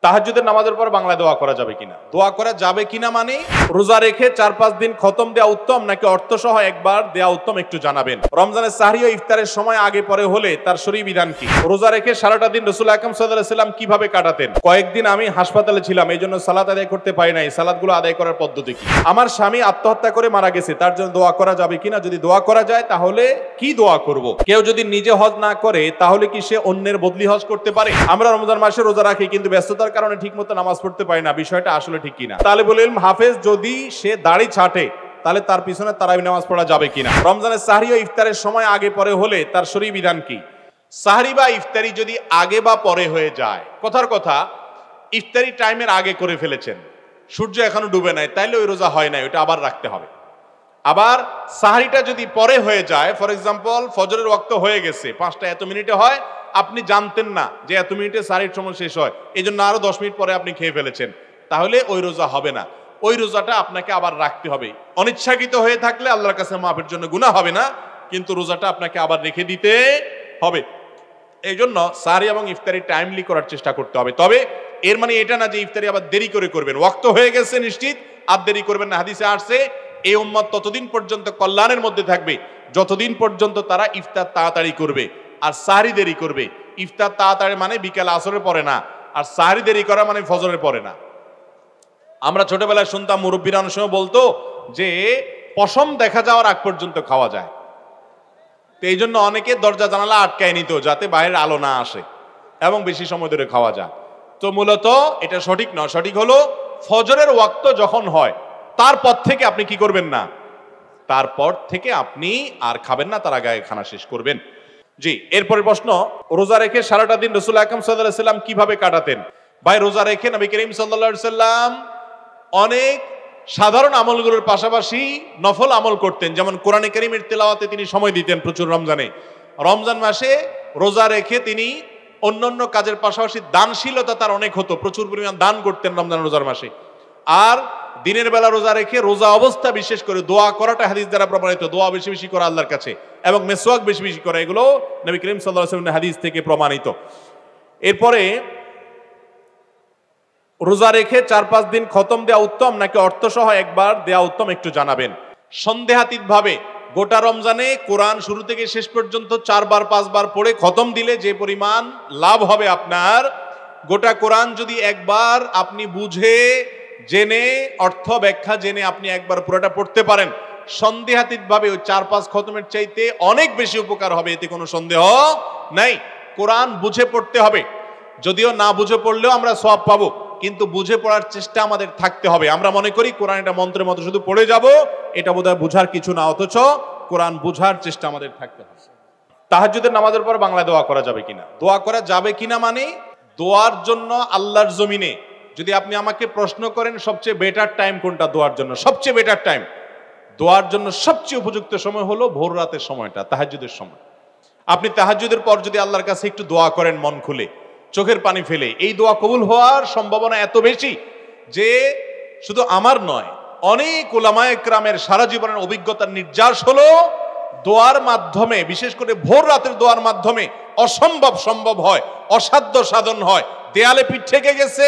তাহাজ্জুদের নামাজের পর বাংলায় দোয়া করা যাবে কিনা? দোয়া করা যাবে কিনা মানে রোজা রেখে 4-5 দিন খতম দেওয়া উত্তম নাকি অর্থসহ একবার দেওয়া উত্তম একটু জানাবেন। রমজানের সাহরি ও ইফতারের সময় আগে পরে হলে তার শরঈ বিধান কি? রোজা রেখে সারাটা দিন রাসূল আকরাম সাল্লাল্লাহু আলাইহি ওয়াসাল্লাম কিভাবে কাটাতেন? কয়েকদিন আমি হাসপাতালে ছিলাম, এই জন্য সালাত আদায় করতে পারি নাই। সালাতগুলো আদায় করার পদ্ধতি কি? আমার স্বামী আত্মহত্যা করে মারা গেছে, তার জন্য দোয়া করা যাবে কিনা? যদি দোয়া করা যায় তাহলে কি দোয়া করব? কেউ যদি নিজে হজ না করে তাহলে কি সে অন্যের বদলি হজ করতে পারে? আমরা রমজান মাসে রোজা রাখি কিন্তু ব্যস্ততার কারণে ঠিকমতো নামাজ পড়তে পারি না, বিষয়টা আসলে ঠিক কিনা? তালেবুল ইলম হাফেজ যদি সে দাড়ি ছাঁটে তাহলে তার পিছনে তারাবি নামাজ পড়া যাবে কিনা? রমজানের সাহরি ও ইফতারের সময় আগে পরে হলে তার শরঈ বিধান কি? সাহরি বা ইফতারি যদি আগে বা পরে হয়ে যায়, কথার কথা ইফতারি টাইমের আগে করে ফেলেছেন, সূর্য এখনো ডুবে নাই, তাইলে ওই রোজা হয় নাই, ওটা আবার রাখতে হবে। আবার সাহরিটা যদি পরে হয়ে যায়, ফর এক্সাম্পল ফজরের ওয়াক্ত হয়ে গেছে, 5টা এত মিনিটে হয়, আপনি জানতেন না যে এত মিনিটে সাহরির সময় শেষ হয়, এই জন্য আরো 10 মিনিট পরে আপনি খেয়ে ফেলেছেন, তাহলে ওই রোজা হবে না, ওই রোজাটা আপনাকে আবার রাখতে হবে। অনিচ্ছাকৃত হয়ে থাকলে আল্লাহর কাছে মাফের জন্য গুনাহ হবে না, কিন্তু রোজাটা আপনাকে আবার রেখে দিতে হবে। এই জন্য সাহরি এবং ইফতারি টাইমলি করার চেষ্টা করতে হবে। তবে এর মানে এটা না যে ইফতারি আবার দেরি করে করবেন, ওয়াক্ত হয়ে গেছে নিশ্চিত, আর দেরি করবেন না। হাদিসে আসছে এই উম্মত ততদিন পর্যন্ত কল্যাণের মধ্যে থাকবে যতদিন পর্যন্ত তারা ইফতার তাড়াতাড়ি করবে আর সাহরি দেরি করবে। ইফতার তাড়াতাড়ি মানে বিকেল আসরের পরে না, আর সাহরি দেরি করা মানে ফজরের পরে না। আমরা ছোটবেলায় শুনতাম মুরব্বীরা অনেক সময় বলতো যে পশম দেখা যাওয়ার আগ পর্যন্ত খাওয়া যায়, তো এই জন্য অনেকে দরজা জানালা আটকায় নিত যাতে বাইরের আলো না আসে এবং বেশি সময় ধরে খাওয়া যায়। তো মূলত এটা সঠিক নয়, সঠিক হলো ফজরের ওয়াক্ত যখন হয় তারপর থেকে আপনি কি করবেন না, তারপর থেকে আপনি আর খাবেন না, তার আগে খানা শেষ করবেন। জি, এরপরের প্রশ্ন, রোজা রেখে সারাটা দিন রাসূল আকরাম সাল্লাল্লাহু আলাইহি ওয়াসাল্লাম কিভাবে কাটাতেন? ভাই, রোজা রেখে নবী করিম সাল্লাল্লাহু আলাইহি ওয়াসাল্লাম অনেক সাধারণ আমলগুলোর পাশাপাশি নফল আমল করতেন, যেমন কোরআনে কারীমের তেলাওয়াতে তিনি সময় দিতেন প্রচুর। রমজান মাসে রোজা রেখে তিনি অন্যান্য কাজের পাশাপাশি দানশীলতা তার অনেক হতো, প্রচুর পরিমাণ দান করতেন রমজান রোজার মাসে। আর দিনের বেলা রোজা রেখে রোজা অবস্থা বিশেষ করে দোয়া করাটা হাদিস দ্বারা প্রমাণিত, দোয়া বেশি বেশি করা আল্লাহর কাছে এবং মেসওয়াক বেশি বেশি করা, এগুলো নবী করিম সাল্লাল্লাহু আলাইহি ওয়াসাল্লামের হাদিস থেকে প্রমাণিত। এরপরে রোজা রেখে 4-5 দিন খতম দেওয়া উত্তম নাকি অর্থসহ একবার দেওয়া উত্তম একটু জানাবেন। সন্দেহাতীত ভাবে গোটা রমজানে কোরআন শুরু থেকে শেষ পর্যন্ত 4-5 বার পড়ে খতম দিলে যে পরিমাণ লাভ হবে আপনার, গোটা কোরআন যদি একবার আপনি বুঝে জেনে অর্থ ব্যাখ্যা জেনে আপনি একবার পুরোটা পড়তে পারেন, সন্দেহাতীত ভাবে ওই 4-5 খতমের চাইতে অনেক বেশি উপকার হবে, এতে কোনো সন্দেহ নাই। কোরআন বুঝে পড়তে হবে, যদিও না বুঝে পড়লেও আমরা সওয়াব পাবো, কিন্তু বুঝে পড়ার চেষ্টা আমাদের থাকতে হবে। আমরা মনে করি কোরআন এটা মন্ত্রের মতো শুধু পড়ে যাব, এটা বোধহয় বুঝার কিছু না, অথচ কোরআন বুঝার চেষ্টা আমাদের থাকতে হবে। তাহাজ্জুদের নামাজের পর বাংলায় দোয়া করা যাবে কিনা? দোয়া করা যাবে কিনা মানে দোয়ার জন্য আল্লাহর জমিনে যদি আপনি আমাকে প্রশ্ন করেন সবচেয়ে বেটার টাইম কোনটা দোয়ার জন্য, সবচেয়ে বেটার টাইম দোয়ার জন্য সবচেয়ে উপযুক্ত সময় হলো ভোর রাতের সময়টা, তাহাজ্জুদের সময়। আপনি তাহাজ্জুদের পর যদি আল্লাহর কাছে একটু দোয়া করেন মন খুলে, চোখের পানি ফেলে, এই দোয়া কবুল হওয়ার সম্ভাবনা এত বেশি যে শুধু আমার নয়, অনেক উলামায়ে কেরামের সারা জীবনের অভিজ্ঞতার নির্যাস হলো দোয়ার মাধ্যমে, বিশেষ করে ভোর রাতের দোয়ার মাধ্যমে অসম্ভব সম্ভব হয়, অসাধ্য সাধন হয়। দেয়ালে পিঠ থেকে গেছে,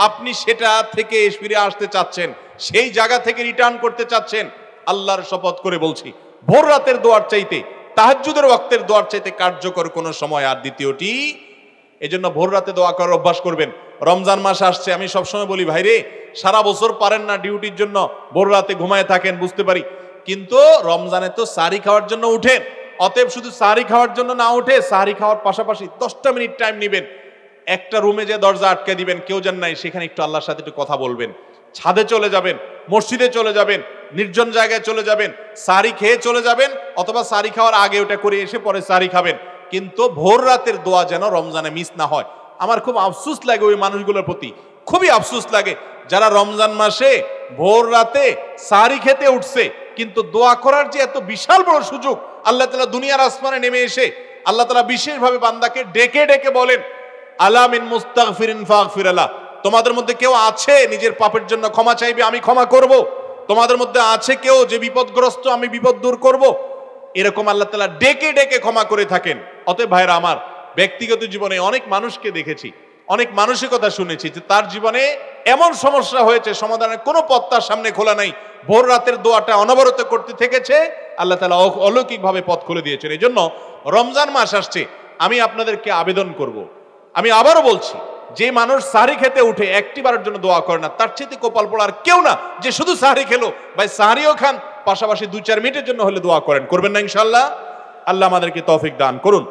আপনি সেটা থেকে ফিরে আসতে চাচ্ছেন, সেই জায়গা থেকে রিটার্ন করতে চাচ্ছেন, আল্লাহর শপথ করে বলছি ভোর রাতের দোয়ার চাইতে, তাহাজ্জুদের ওয়াক্তের দোয়ার চাইতে কার্যকর কোনো সময় আর দ্বিতীয়টি। এজন্য ভোর রাতে দোয়া করার অভ্যাস করবেন। রমজান মাস আসছে, আমি সবসময় বলি ভাইরে, সারা বছর পারেন না ডিউটির জন্য ভোর রাতে ঘুমায় থাকেন, বুঝতে পারি, কিন্তু রমজানে তো সাহরি খাওয়ার জন্য উঠেন, অতএব শুধু সাহরি খাওয়ার জন্য না উঠে সাহরি খাওয়ার পাশাপাশি 10টা মিনিট টাইম নেবেন, একটা রুমে যে দরজা আটকে দিবেন, কেউ যেন নাই, সেখানে একটু আল্লাহর সাথে একটু কথা বলবেন, ছাদে চলে যাবেন, মসজিদে চলে যাবেন, নির্জন জায়গায় চলে যাবেন, সাহরি খেয়ে চলে যাবেন, অথবা সাহরি খাওয়ার আগে ওটা করে এসে পরে সাহরি খাবেন, কিন্তু ভোর রাতের দোয়া যেন রমজানে মিস না হয়। আমার খুব আফসোস লাগে ওই মানুষগুলোর প্রতি, খুবই আফসোস লাগে যারা রমজান মাসে ভোর রাতে সাহরি খেতে উঠছে, কিন্তু দোয়া করার যে এত বিশাল বড় সুযোগ আল্লাহ তাআলা দুনিয়ার আসমানে নেমে এসে আল্লাহ তাআলা বিশেষভাবে বান্দাকে ডেকে ডেকে বলেন, আলা মিন মুস্তাগফিরিন ফাগফির লাহ, তোমাদের মধ্যে কেউ আছে নিজের পাপের জন্য ক্ষমা চাইবে, আমি ক্ষমা করব, তোমাদের মধ্যে আছে কেউ যে বিপদগ্রস্ত, আমি বিপদ দূর করব, এরকম আল্লাহ তাআলা ডেকে ডেকে ক্ষমা করে থাকেন। অতএব ভাইরা আমার, ব্যক্তিগত জীবনে অনেক মানুষকে দেখেছি, অনেক মানসিকতা শুনেছি যে তার জীবনে এমন সমস্যা হয়েছে সমাধানের কোনো পথ তার সামনে খোলা নাই, ভোর রাতের দোয়াটা অনবরত করতে থেকেছে, আল্লাহ তাআলা অলৌকিকভাবে পথ খুলে দিয়েছেন। এই জন্য রমজান মাস আসছে, আমি আপনাদেরকে আবেদন করব, আমি আবারও বলছি, যে মানুষ সাহরি খেতে উঠে একটিবারের জন্য দোয়া করে না, তার চেয়ে কপাল পড়ার কেউ না যে শুধু সাহরি খেলো। ভাই সাহরিও খান, পাশাপাশি 2-4 মিনিটের জন্য হলে দোয়া করেন, করবেন না ইনশাআল্লাহ? আল্লাহ আমাদেরকে তৌফিক দান করুন।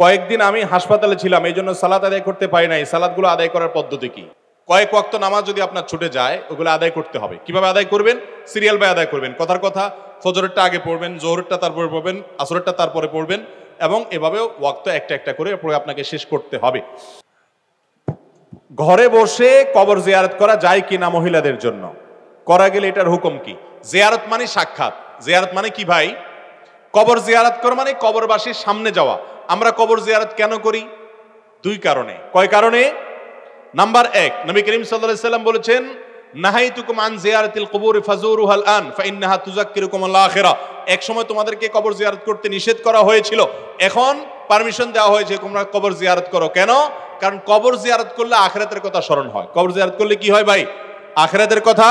কয়েকদিন আমি হাসপাতালে ছিলাম, এই জন্য সালাত আদায় করতে পারি নাই। সালাতগুলো আদায় করার পদ্ধতি কি? কয়েক ওয়াক্ত নামাজ যদি আপনার ছুটে যায়, ওগুলো আদায় করতে হবে। কিভাবে আদায় করবেন? সিরিয়াল বাই আদায় করবেন। কথার কথা, ফজরেরটা আগে পড়বেন, জোহরেরটা তারপরে পড়বেন, আসরেরটা তারপরে পড়বেন, এবং এভাবে ওয়াক্ত একটা একটা করে পড়ে আপনাকে শেষ করতে হবে। ঘরে বসে কবর জিয়ারত করা যায় কিনা মহিলাদের জন্য? করা গেলে এটার হুকুম কি? জিয়ারত মানে সাক্ষাৎ। জিয়ারত মানে কি ভাই? কবর জিয়ারত করা মানে কবরবাসীর সামনে যাওয়া। আমরা কবর জিয়ারত কেন করি? 2 কারণে। কয় কারণে? নাম্বার 1, নবী করিম সাল্লাল্লাহু আলাইহি সাল্লাম বলেছেন, নাহাইতুকুম আন জিয়ারাতিল কুবুর ফাজুরুহাল আন ফাইন্নাহা তুযাক্কিরুকুমুল আখিরা। এক সময় তোমাদেরকে কবর জিয়ারত করতে নিষেধ করা হয়েছিল, এখন পারমিশন দেওয়া হয়েছে তোমরা কবর জিয়ারত করো। কেন? কারণ কবর জিয়ারত করলে আখিরাতের কথা স্মরণ হয়। কবর জিয়ারত করলে কি হয় ভাই? আখিরাতের কথা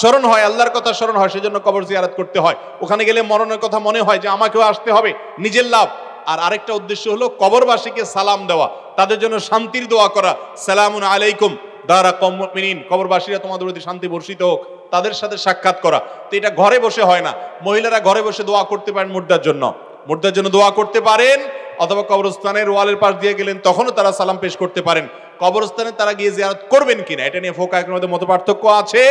স্মরণ হয়, আল্লাহর কথা স্মরণ হয়, সেজন্য কবর জিয়ারত করতে হয়। ওখানে গেলে মরণের কথা মনে হয় যে আমাকেও আসতে হবে, নিজের লাভ। আর আরেকটা উদ্দেশ্য হলো কবরবাসীকে সালাম দেওয়া, তাদের জন্য শান্তির দোয়া করা। সালামুন আলাইকুম দারা কওমুল মুমিনিন, কবরবাসীরা তোমাদের প্রতি শান্তি বর্ষিত হোক, তাদের সাথে সাক্ষাৎ করা। তো এটা ঘরে বসে হয় না। মহিলারা ঘরে বসে দোয়া করতে পারেন মুর্দার জন্য, মুর্দার জন্য দোয়া করতে পারেন, অথবা কবরস্থানের ওয়ালের পাশ দিয়ে গেলেন তখনও তারা সালাম পেশ করতে পারেন। কবরস্থানে তারা গিয়ে জিয়ারত করবেন কিনা এটা নিয়ে ফুকাহাদের মধ্যে মতপার্থক্য আছে।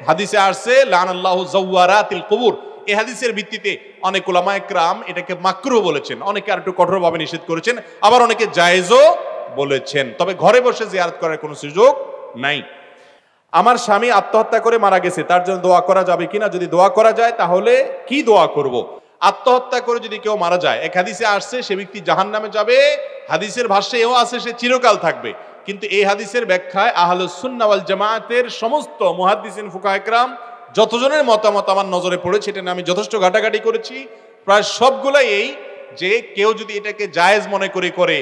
হাদিসে আসছে লানাল্লাহু যাওয়ারাতিল কুবুর, এই হাদিসের ভিত্তিতে অনেক উলামা একরাম এটাকে মাকরুহ বলেছেন, অনেকে আর একটু কঠোরভাবে নিষেধ করেছেন, আবার অনেকে জায়েজও বলেছেন। তবে ঘরে বসে জিয়ারত করার কোনো সুযোগ নাই। আমার স্বামী আত্মহত্যা করে মারা গেছে, তার জন্য দোয়া করা যাবে কিনা? যদি দোয়া করা যায় তাহলে কি দোয়া করব? আত্মহত্যা করে যদি কেউ মারা যায়, এক হাদিসে আসছে সে ব্যক্তি জাহান্নামে যাবে, হাদিসের ভাষ্যে এও আছে সে চিরকাল থাকবে। কিন্তু এই হাদিসের ব্যাখ্যায় আহলুস সুন্নাহ ওয়াল জামায়াতের সমস্ত মুহাদ্দিসিন ফুকাহা একরাম যতজনের মতামত আমার নজরে পড়েছে, এটা নিয়ে আমি যথেষ্ট ঘাটাঘাটি করেছি, প্রায় সবগুলাই এই যে কেউ যদি এটাকে জায়েজ মনে করে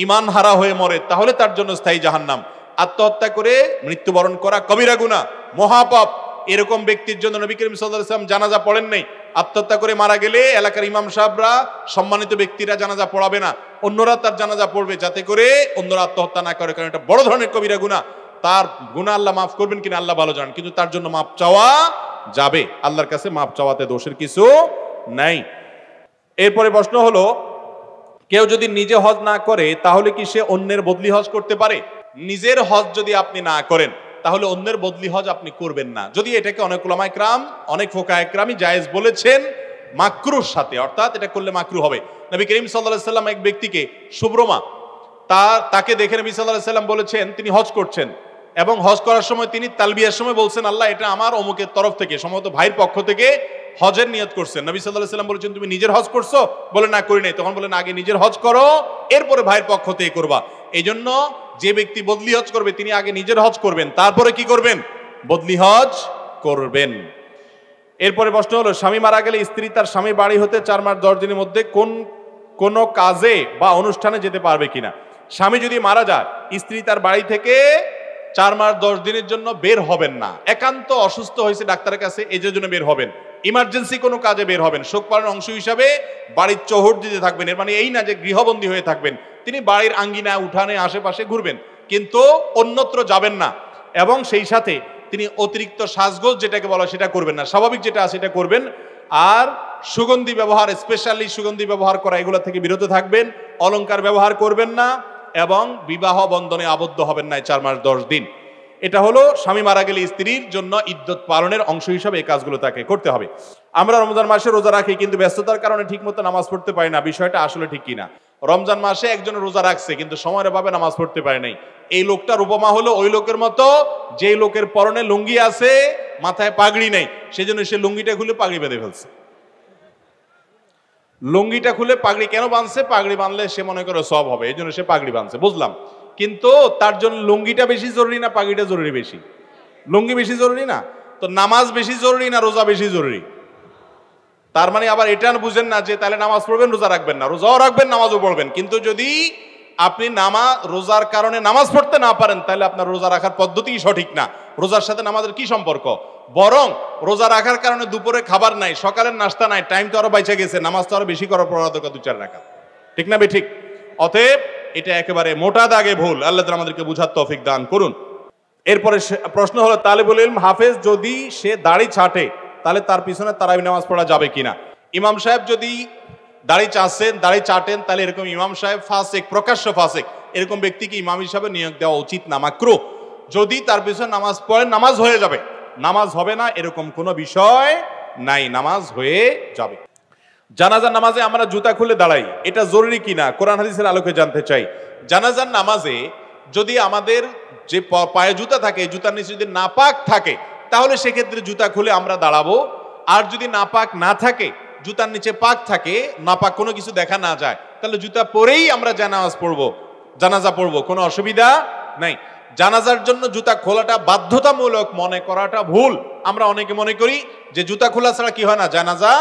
ঈমান হারা হয়ে মরে, তাহলে তার জন্য স্থায়ী জাহান্নাম। আত্মহত্যা করে মৃত্যুবরণ করা কবিরা গুনাহ, মহাপাপ। এরকম ব্যক্তির জন্য নবী করিম সাল্লাল্লাহু আলাইহি ওয়াসাল্লাম জানাজা পড়েন নাই। আত্মহত্যা করে মারা গেলে এলাকার ইমাম সাহেবরা, সম্মানিত ব্যক্তিরা জানাজা পড়াবে না, অন্যরা তার জানাজা পড়বে, যাতে করে অন্যরা আত্মহত্যা না করে, কারণ এটা বড় ধরনের কবিরা গুনাহ। তার গুনাহ আল্লাহ মাফ করবেন কিনা আল্লাহ ভালো জানেন, কিন্তু তার জন্য মাফ চাওয়া যাবে, আল্লাহর কাছে মাফ চাওয়াতে দোষের কিছু নাই। এরপরে প্রশ্ন হলো, কেউ যদি নিজে হজ না করে তাহলে কি সে অন্যের বদলি হজ করতে পারে? নিজের হজ যদি আপনি না করেন তাহলে অন্যের বদলি হজ আপনি করবেন না, যদি এটাকে অনেক উলামা একরাম, অনেক ফুকাহা একরামই জায়েজ বলেছেন মাকরুর সাথে, অর্থাৎ এটা করলে মাকরু হবে। নবী করিম সাল্লাল্লাহু আলাইহি সাল্লাম এক ব্যক্তিকে, সুব্রমা, তাকে দেখে নবী সাল্লাল্লাহু আলাইহি সাল্লাম বলেছেন, তিনি হজ করছেন এবং হজ করার সময় তিনি তালবিয়ার সময় বলছেন, আল্লাহ এটা আমার অমুকের তরফ থেকে, সম্ভবত ভাইয়ের পক্ষ থেকে হজের নিয়ত করছেন। নবী সাল্লাল্লাহু আলাইহি সাল্লাম বলেছেন, তুমি নিজের হজ করছো? বলে না, করি নাই। তখন বলেন, আগে নিজের হজ করো, এরপরে ভাইয়ের পক্ষ থেকে করবা। এই জন্য যে ব্যক্তি বদলি হজ করবে তিনি আগে নিজের হজ করবেন, তারপরে কি করবেন? বদলি হজ করবেন। এরপরে প্রশ্ন হলো, স্বামী মারা গেলে স্ত্রী তার স্বামী বাড়ি হতে 4 মাস 10 দিনের মধ্যে কোন কাজে বা অনুষ্ঠানে যেতে পারবে কিনা? স্বামী যদি মারা যায়, স্ত্রী তার বাড়ি থেকে 4 মাস 10 দিনের জন্য বের হবেন না। একান্ত অসুস্থ হয়েছে ডাক্তারের কাছে, এই জন্য বের হবেন। ইমার্জেন্সি কোনো কাজে বের হবেন, শোক পালনের অংশ হিসাবে বাড়ির চৌহদ দিতে থাকবেন। এর মানে এই না যে গৃহবন্দী হয়ে থাকবেন, তিনি বাড়ির আঙ্গিনা, উঠানে, আশেপাশে ঘুরবেন, কিন্তু অন্যত্র যাবেন না। এবং সেই সাথে তিনি অতিরিক্ত সাজগোজ যেটাকে বলা সেটা করবেন না, স্বাভাবিক যেটা আছে সেটা করবেন। আর সুগন্ধি ব্যবহার, স্পেশালি সুগন্ধি ব্যবহার করা, এগুলো থেকে বিরত থাকবেন। অলংকার ব্যবহার করবেন না এবং বিবাহ বন্ধনে আবদ্ধ হবেন না 4 মাস 10 দিন। এটা হলো স্বামী মারা গেলে স্ত্রীর জন্য ইদ্যত পালনের অংশ হিসাবে এই কাজগুলো তাকে করতে হবে। আমরা রমজান মাসে রোজা রাখি, কিন্তু ব্যস্ততার কারণে ঠিকমতো নামাজ পড়তে পারি না, বিষয়টা আসলে ঠিক কিনা? রমজান মাসে একজন রোজা রাখছে কিন্তু সময়ের অভাবে নামাজ পড়তে পারে নাই। এই লোকটার উপমা হলো ওই লোকের মতো, যে লোকের পরনে লুঙ্গি আছে, মাথায় পাগড়ি নেই, সেজন্য সে লুঙ্গিটা খুলে পাগড়ি বেঁধে ফেলছে। লুঙ্গিটা খুলে পাগড়ি কেন বাঁধছে? পাগড়ি বাঁধলে সে মনে করে সব হবে, এই জন্য সে পাগড়ি বাঁধছে, বুঝলাম। কিন্তু তার জন্য লুঙ্গিটা বেশি জরুরি না পাগড়িটা জরুরি বেশি? লুঙ্গি বেশি জরুরি না? তো নামাজ বেশি জরুরি না রোজা বেশি জরুরি? তার মানে আবার এটা বুঝেন না যে তাহলে নামাজ পড়বেন রোজা রাখবেন না, রোজাও রাখবেন নামাজও পড়বেন, কিন্তু যদি আপনি রোজার কারণে নামাজ পড়তে না পারেন, তাহলে আপনার রোজা রাখার পদ্ধতিই সঠিক না। রোজার সাথে নামাজের কি সম্পর্ক? বরং রোজা রাখার কারণে দুপুরে খাবার নাই, সকালের নাস্তা নাই, টাইম তো আরো বাইচে গেছে, নামাজ তো আরো বেশি করার পড়া দরকার 2-4 রাকাত, ঠিক না? ঠিক। অতএব এটা একেবারে মোটা দাগে ভুল। আল্লাহ তাআলা আমাদেরকে বুঝার তৌফিক দান করুন। এরপরে প্রশ্ন হলো, তালিবুল ইলম হাফেজ যদি সে দাড়ি ছাঁটে তাহলে তার পিছনে তারাবি নামাজ পড়া যাবে কিনা? ইমাম সাহেব যদি দাড়ি চাটেন তাহলে এরকম ইমাম সাহেব ফাসিক, প্রকাশ্য ফাসিক, এরকম ব্যক্তিকে ইমাম হিসাবে নিয়োগ দেওয়া উচিত না, মাকরুহ। যদি তার পিছনে নামাজ পড়েন নামাজ হয়ে যাবে, নামাজ হবে না এরকম কোনো বিষয় নাই, নামাজ হয়ে যাবে। জানাজার নামাজে আমরা জুতা খুলে দাঁড়াই, এটা জরুরি কিনা কোরআন হাদিসের আলোকে জানতে চাই। জানাজার নামাজে যদি আমাদের যে পায়ে জুতা থাকে, জুতার নিচে যদি নাপাক থাকে, তাহলে সেক্ষেত্রে জুতা খুলে আমরা দাঁড়াবো। আর যদি নাপাক না থাকে, জুতার নিচে পাক থাকে, নাপাক কোনো কিছু দেখা না যায়, তাহলে জুতা পরেই আমরা জানাজা পড়বো, কোনো অসুবিধা নাই। জানাজার জন্য জুতা খোলাটা বাধ্যতামূলক মনে করাটা ভুল। আমরা অনেকে মনে করি যে জুতা খোলা ছাড়া কি হয় না, জানাজা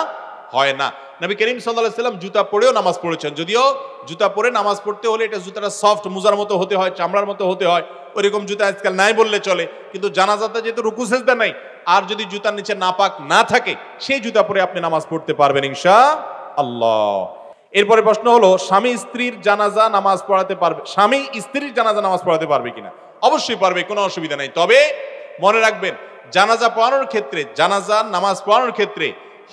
হয় না। নবী করিম সাল্লাল্লাহু আলাইহি ওয়াসাল্লাম জুতা পরেও নামাজ পড়েছেন, যদিও জুতা পরে নামাজ পড়তে হলে এটা জুতাটা সফট, মুজার মতো হতে হয়, চামড়ার মতো হতে হয়, ওইরকম জুতা আজকাল নাই বললে চলে। কিন্তু জানাজাতে যেহেতু রুকু সিজদা নাই, আর যদি জুতার নিচে নাপাক না থাকে, সেই জুতা পরে আপনি নামাজ পড়তে পারবেন ইনশাআল্লাহ। এরপরে প্রশ্ন হলো, স্বামী স্ত্রীর জানাজা নামাজ পড়াতে পারবে কিনা? অবশ্যই পারবে, কোনো অসুবিধা নাই। তবে মনে রাখবেন, জানাজা নামাজ পড়ানোর ক্ষেত্রে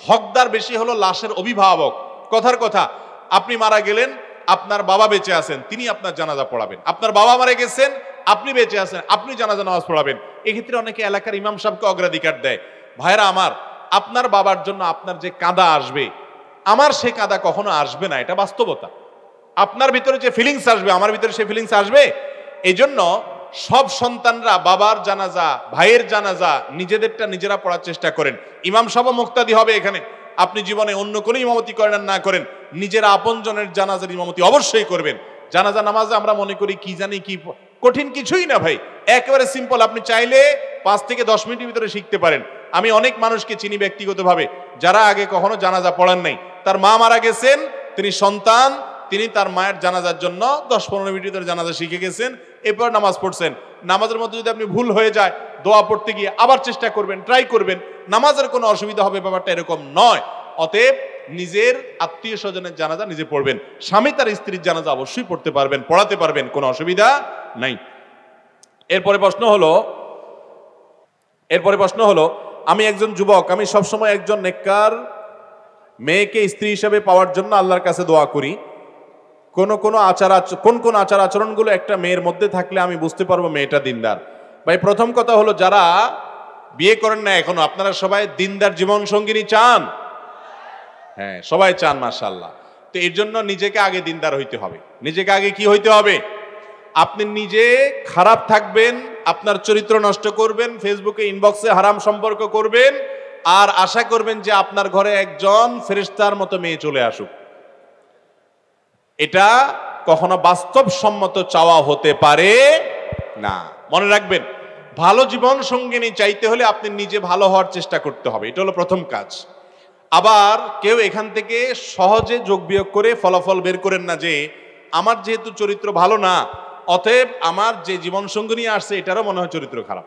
হকদার বেশি হলো লাশের অভিভাবক। কথার কথা, আপনি মারা গেলেন, আপনার বাবা বেঁচে আছেন, তিনি আপনার জানাজা পড়াবেন। আপনার বাবা মারা গেছেন, আপনি বেঁচে আছেন, আপনি জানাজা নামাজ পড়াবেন। এক্ষেত্রে অনেকে এলাকার ইমাম সাহেবকে অগ্রাধিকার দেয়। ভাইরা আমার, আপনার বাবার জন্য আপনার যে কাঁদা আসবে, আমার সে কাঁদা কখনো আসবে না, এটা বাস্তবতা। আপনার ভিতরে যে ফিলিংস আসবে, আমার ভিতরে সে ফিলিংস আসবে। এই জন্য সব সন্তানরা বাবার জানাজা, ভাইয়ের জানাজা নিজেদেরটা নিজেরা পড়ার চেষ্টা করেন। ইমাম সাহেব মুক্তাদি হবে এখানে। আপনি জীবনে অন্য কোনো ইমামতি করেন আর না করেন, নিজের আপনজনের জানাজার ইমামতি অবশ্যই করবেন। জানাজা নামাজে আমরা মনে করি কি জানি কি কঠিন কিছুই না ভাই, একেবারে সিম্পল। আপনি চাইলে 5 থেকে 10 মিনিটের ভিতরে শিখতে পারেন। আমি অনেক মানুষকে চিনি ব্যক্তিগতভাবে, যারা আগে কখনো জানাজা পড়ান নাই। তার মা মারা গেছেন, তিনি সন্তান, তিনি তার মায়ের জানাজার জন্য 10-15 মিনিটের ভিতরে জানাজা শিখে গেছেন, এরপর নামাজ পড়ছেন। নামাজের মধ্যে যদি আপনি ভুল হয়ে যায়, দোয়া পড়তে গিয়ে আবার চেষ্টা করবেন, ট্রাই করবেন, নামাজের কোনো অসুবিধা হবে, ব্যাপারটা এরকম নয়। অতএব নিজের আত্মীয় স্বজনের জানাজা নিজে পড়বেন। স্বামী তার স্ত্রীর জানাজা অবশ্যই পড়তে পারবেন, পড়াতে পারবেন, কোনো অসুবিধা নাই। এরপরে প্রশ্ন হলো, আমি একজন যুবক, আমি সবসময় একজন নেককার মেয়েকে স্ত্রী হিসেবে পাওয়ার জন্য আল্লাহর কাছে দোয়া করি। কোন আচার আচরণগুলো একটা মেয়ের মধ্যে থাকলে আমি বুঝতে পারবো মেয়েটা দিনদার? ভাই, প্রথম কথা হলো, যারা বিয়ে করেন না এখনো, আপনারা সবাই দিনদার জীবন সঙ্গিনী চান? হ্যাঁ, সবাই চান, মাশাআল্লাহ। তো এর জন্য নিজেকে আগে দিনদার হইতে হবে। নিজেকে আগে কি হইতে হবে? আপনি নিজে খারাপ থাকবেন, আপনার চরিত্র নষ্ট করবেন, ফেসবুকে ইনবক্সে হারাম সম্পর্ক করবেন, আর আশা করবেন যে আপনার ঘরে একজন ফেরেশতার মতো মেয়ে চলে আসুক। এটা কখনো বাস্তবসম্মত চাওয়া হতে পারে না। মনে রাখবেন, ভালো জীবন সঙ্গিনী চাইতে হলে আপনি নিজে ভালো হওয়ার চেষ্টা করতে হবে, এটা হলো প্রথম কাজ। আবার কেউ এখান থেকে সহজে যোগ বিয়োগ করে ফলাফল বের করেন না যে আমার যেহেতু চরিত্র ভালো না, অতএব আমার যে জীবন সঙ্গিনী আসছে এটারও মনে হয় চরিত্র খারাপ।